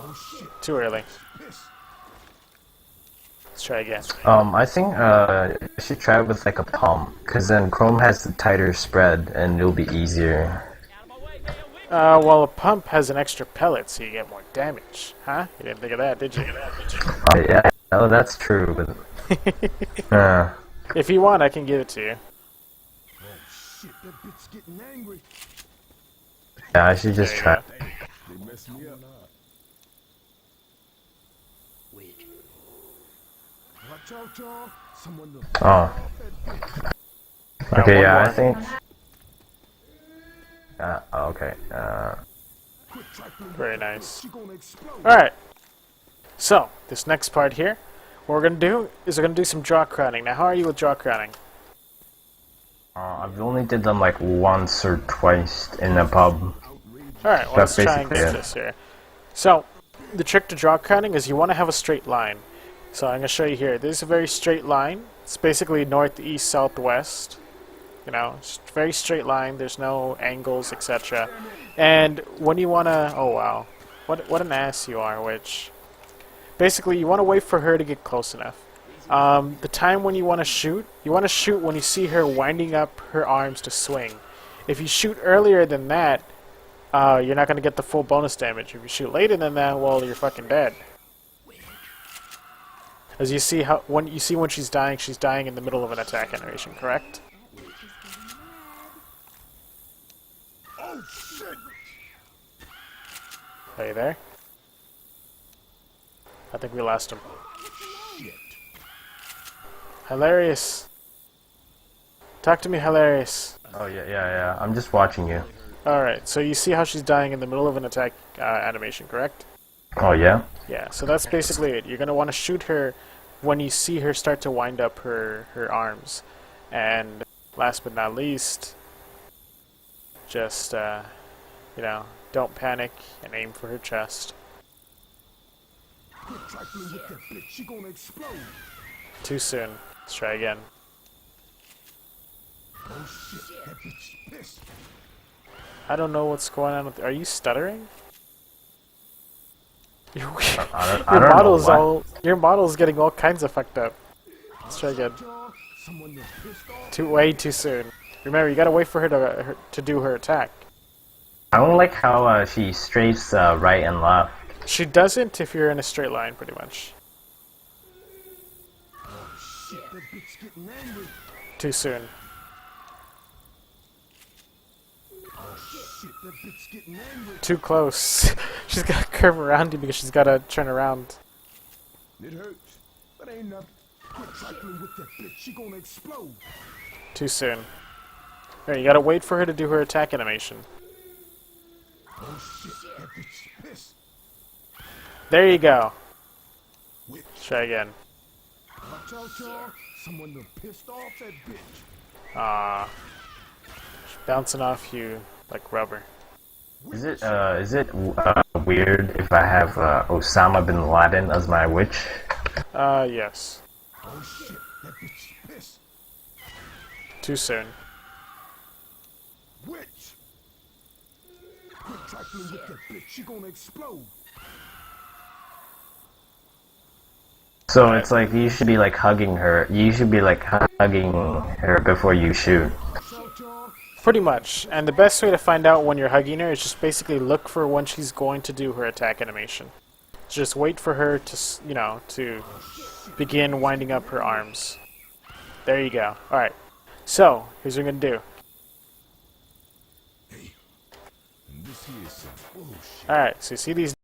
Oh shit. Too early. Piss. Let's try again. I think you should try it with like a pump, cause then Chrome has the tighter spread and it'll be easier. Well, a pump has an extra pellet, so you get more damage. Huh? You didn't think of that, did you? Yeah, oh, that's true. But If you want, I can give it to you. Oh shit, that bitch getting angry. yeah, I should just There you try. go. They messed me up. Watch out, y'all. Someone to Oh, okay, one yeah, more. I think. Okay. quit trifling with Very that nice. bitch. She gonna explode. Alright. So, this next part here, what we're going to do is we're going to do some jaw crowning. Now, how are you with jaw crowning? I've only did them like once or twice in a pub. Alright, well, That's let's try and basically get it. this here. So, the trick to jaw crowning is you want to have a straight line. So I'm going to show you here. This is a very straight line. It's basically north, east, south, west. You know, it's a very straight line. There's no angles, etc. And when you want to... Oh, wow. What an ass you are, which... Basically, you want to wait for her to get close enough. The time when you want to shoot when you see her winding up her arms to swing. If you shoot earlier than that, you're not going to get the full bonus damage. If you shoot later than that, well, you're fucking dead. As you see when she's dying in the middle of an attack animation, correct? Oh shit. Are you there? I think we lost him. Shit. Hilarious. Talk to me, Hilarious. Oh yeah. I'm just watching you. Alright, so you see how she's dying in the middle of an attack animation, correct? Oh yeah. Yeah, so that's basically it. You're going to want to shoot her when you see her start to wind up her arms. And last but not least, just, you know, don't panic and aim for her chest. Quit trifling with that bitch. She gonna explode. Too soon. Let's try again. Oh shit, that bitch pissed. I don't know what's going on with... Are you stuttering? Your I don't know what. Your model's getting all kinds of fucked up. Let's try again. Y'all, someone that pissed off. Way too soon. Remember, you gotta wait for her to do her attack. I don't like how she strays right and left. She doesn't if you're in a straight line, pretty much. Shit, that bitch getting angry. Too soon. Shit, that bitch getting angry. Too close. She's gotta curve around you because she's gotta turn around. It hurts, but ain't nothing. Quit trifling with that bitch. She gonna explode. Too soon. There, you gotta wait for her to do her attack animation. Oh shit, that bitch pissed. There you go. Which? Try again. Watch out, y'all. Someone done pissed off that bitch. Ah, she's bouncing off you like rubber. Is it weird if I have Osama bin Laden as my witch? Yes. Oh shit, that bitch pissed. Too soon. Witch. Quit trifling with that bitch. She gonna explode. So it's like you should be like hugging her. You should be like hugging her before you shoot. Watch out, y'all. Pretty much. And the best way to find out when you're hugging her is just basically look for when she's going to do her attack animation. Just wait for her to, you know, to begin winding up her arms. There you go. Alright. So, here's what we're going to do. Hey, and this here is some bullshit. Alright, so you see these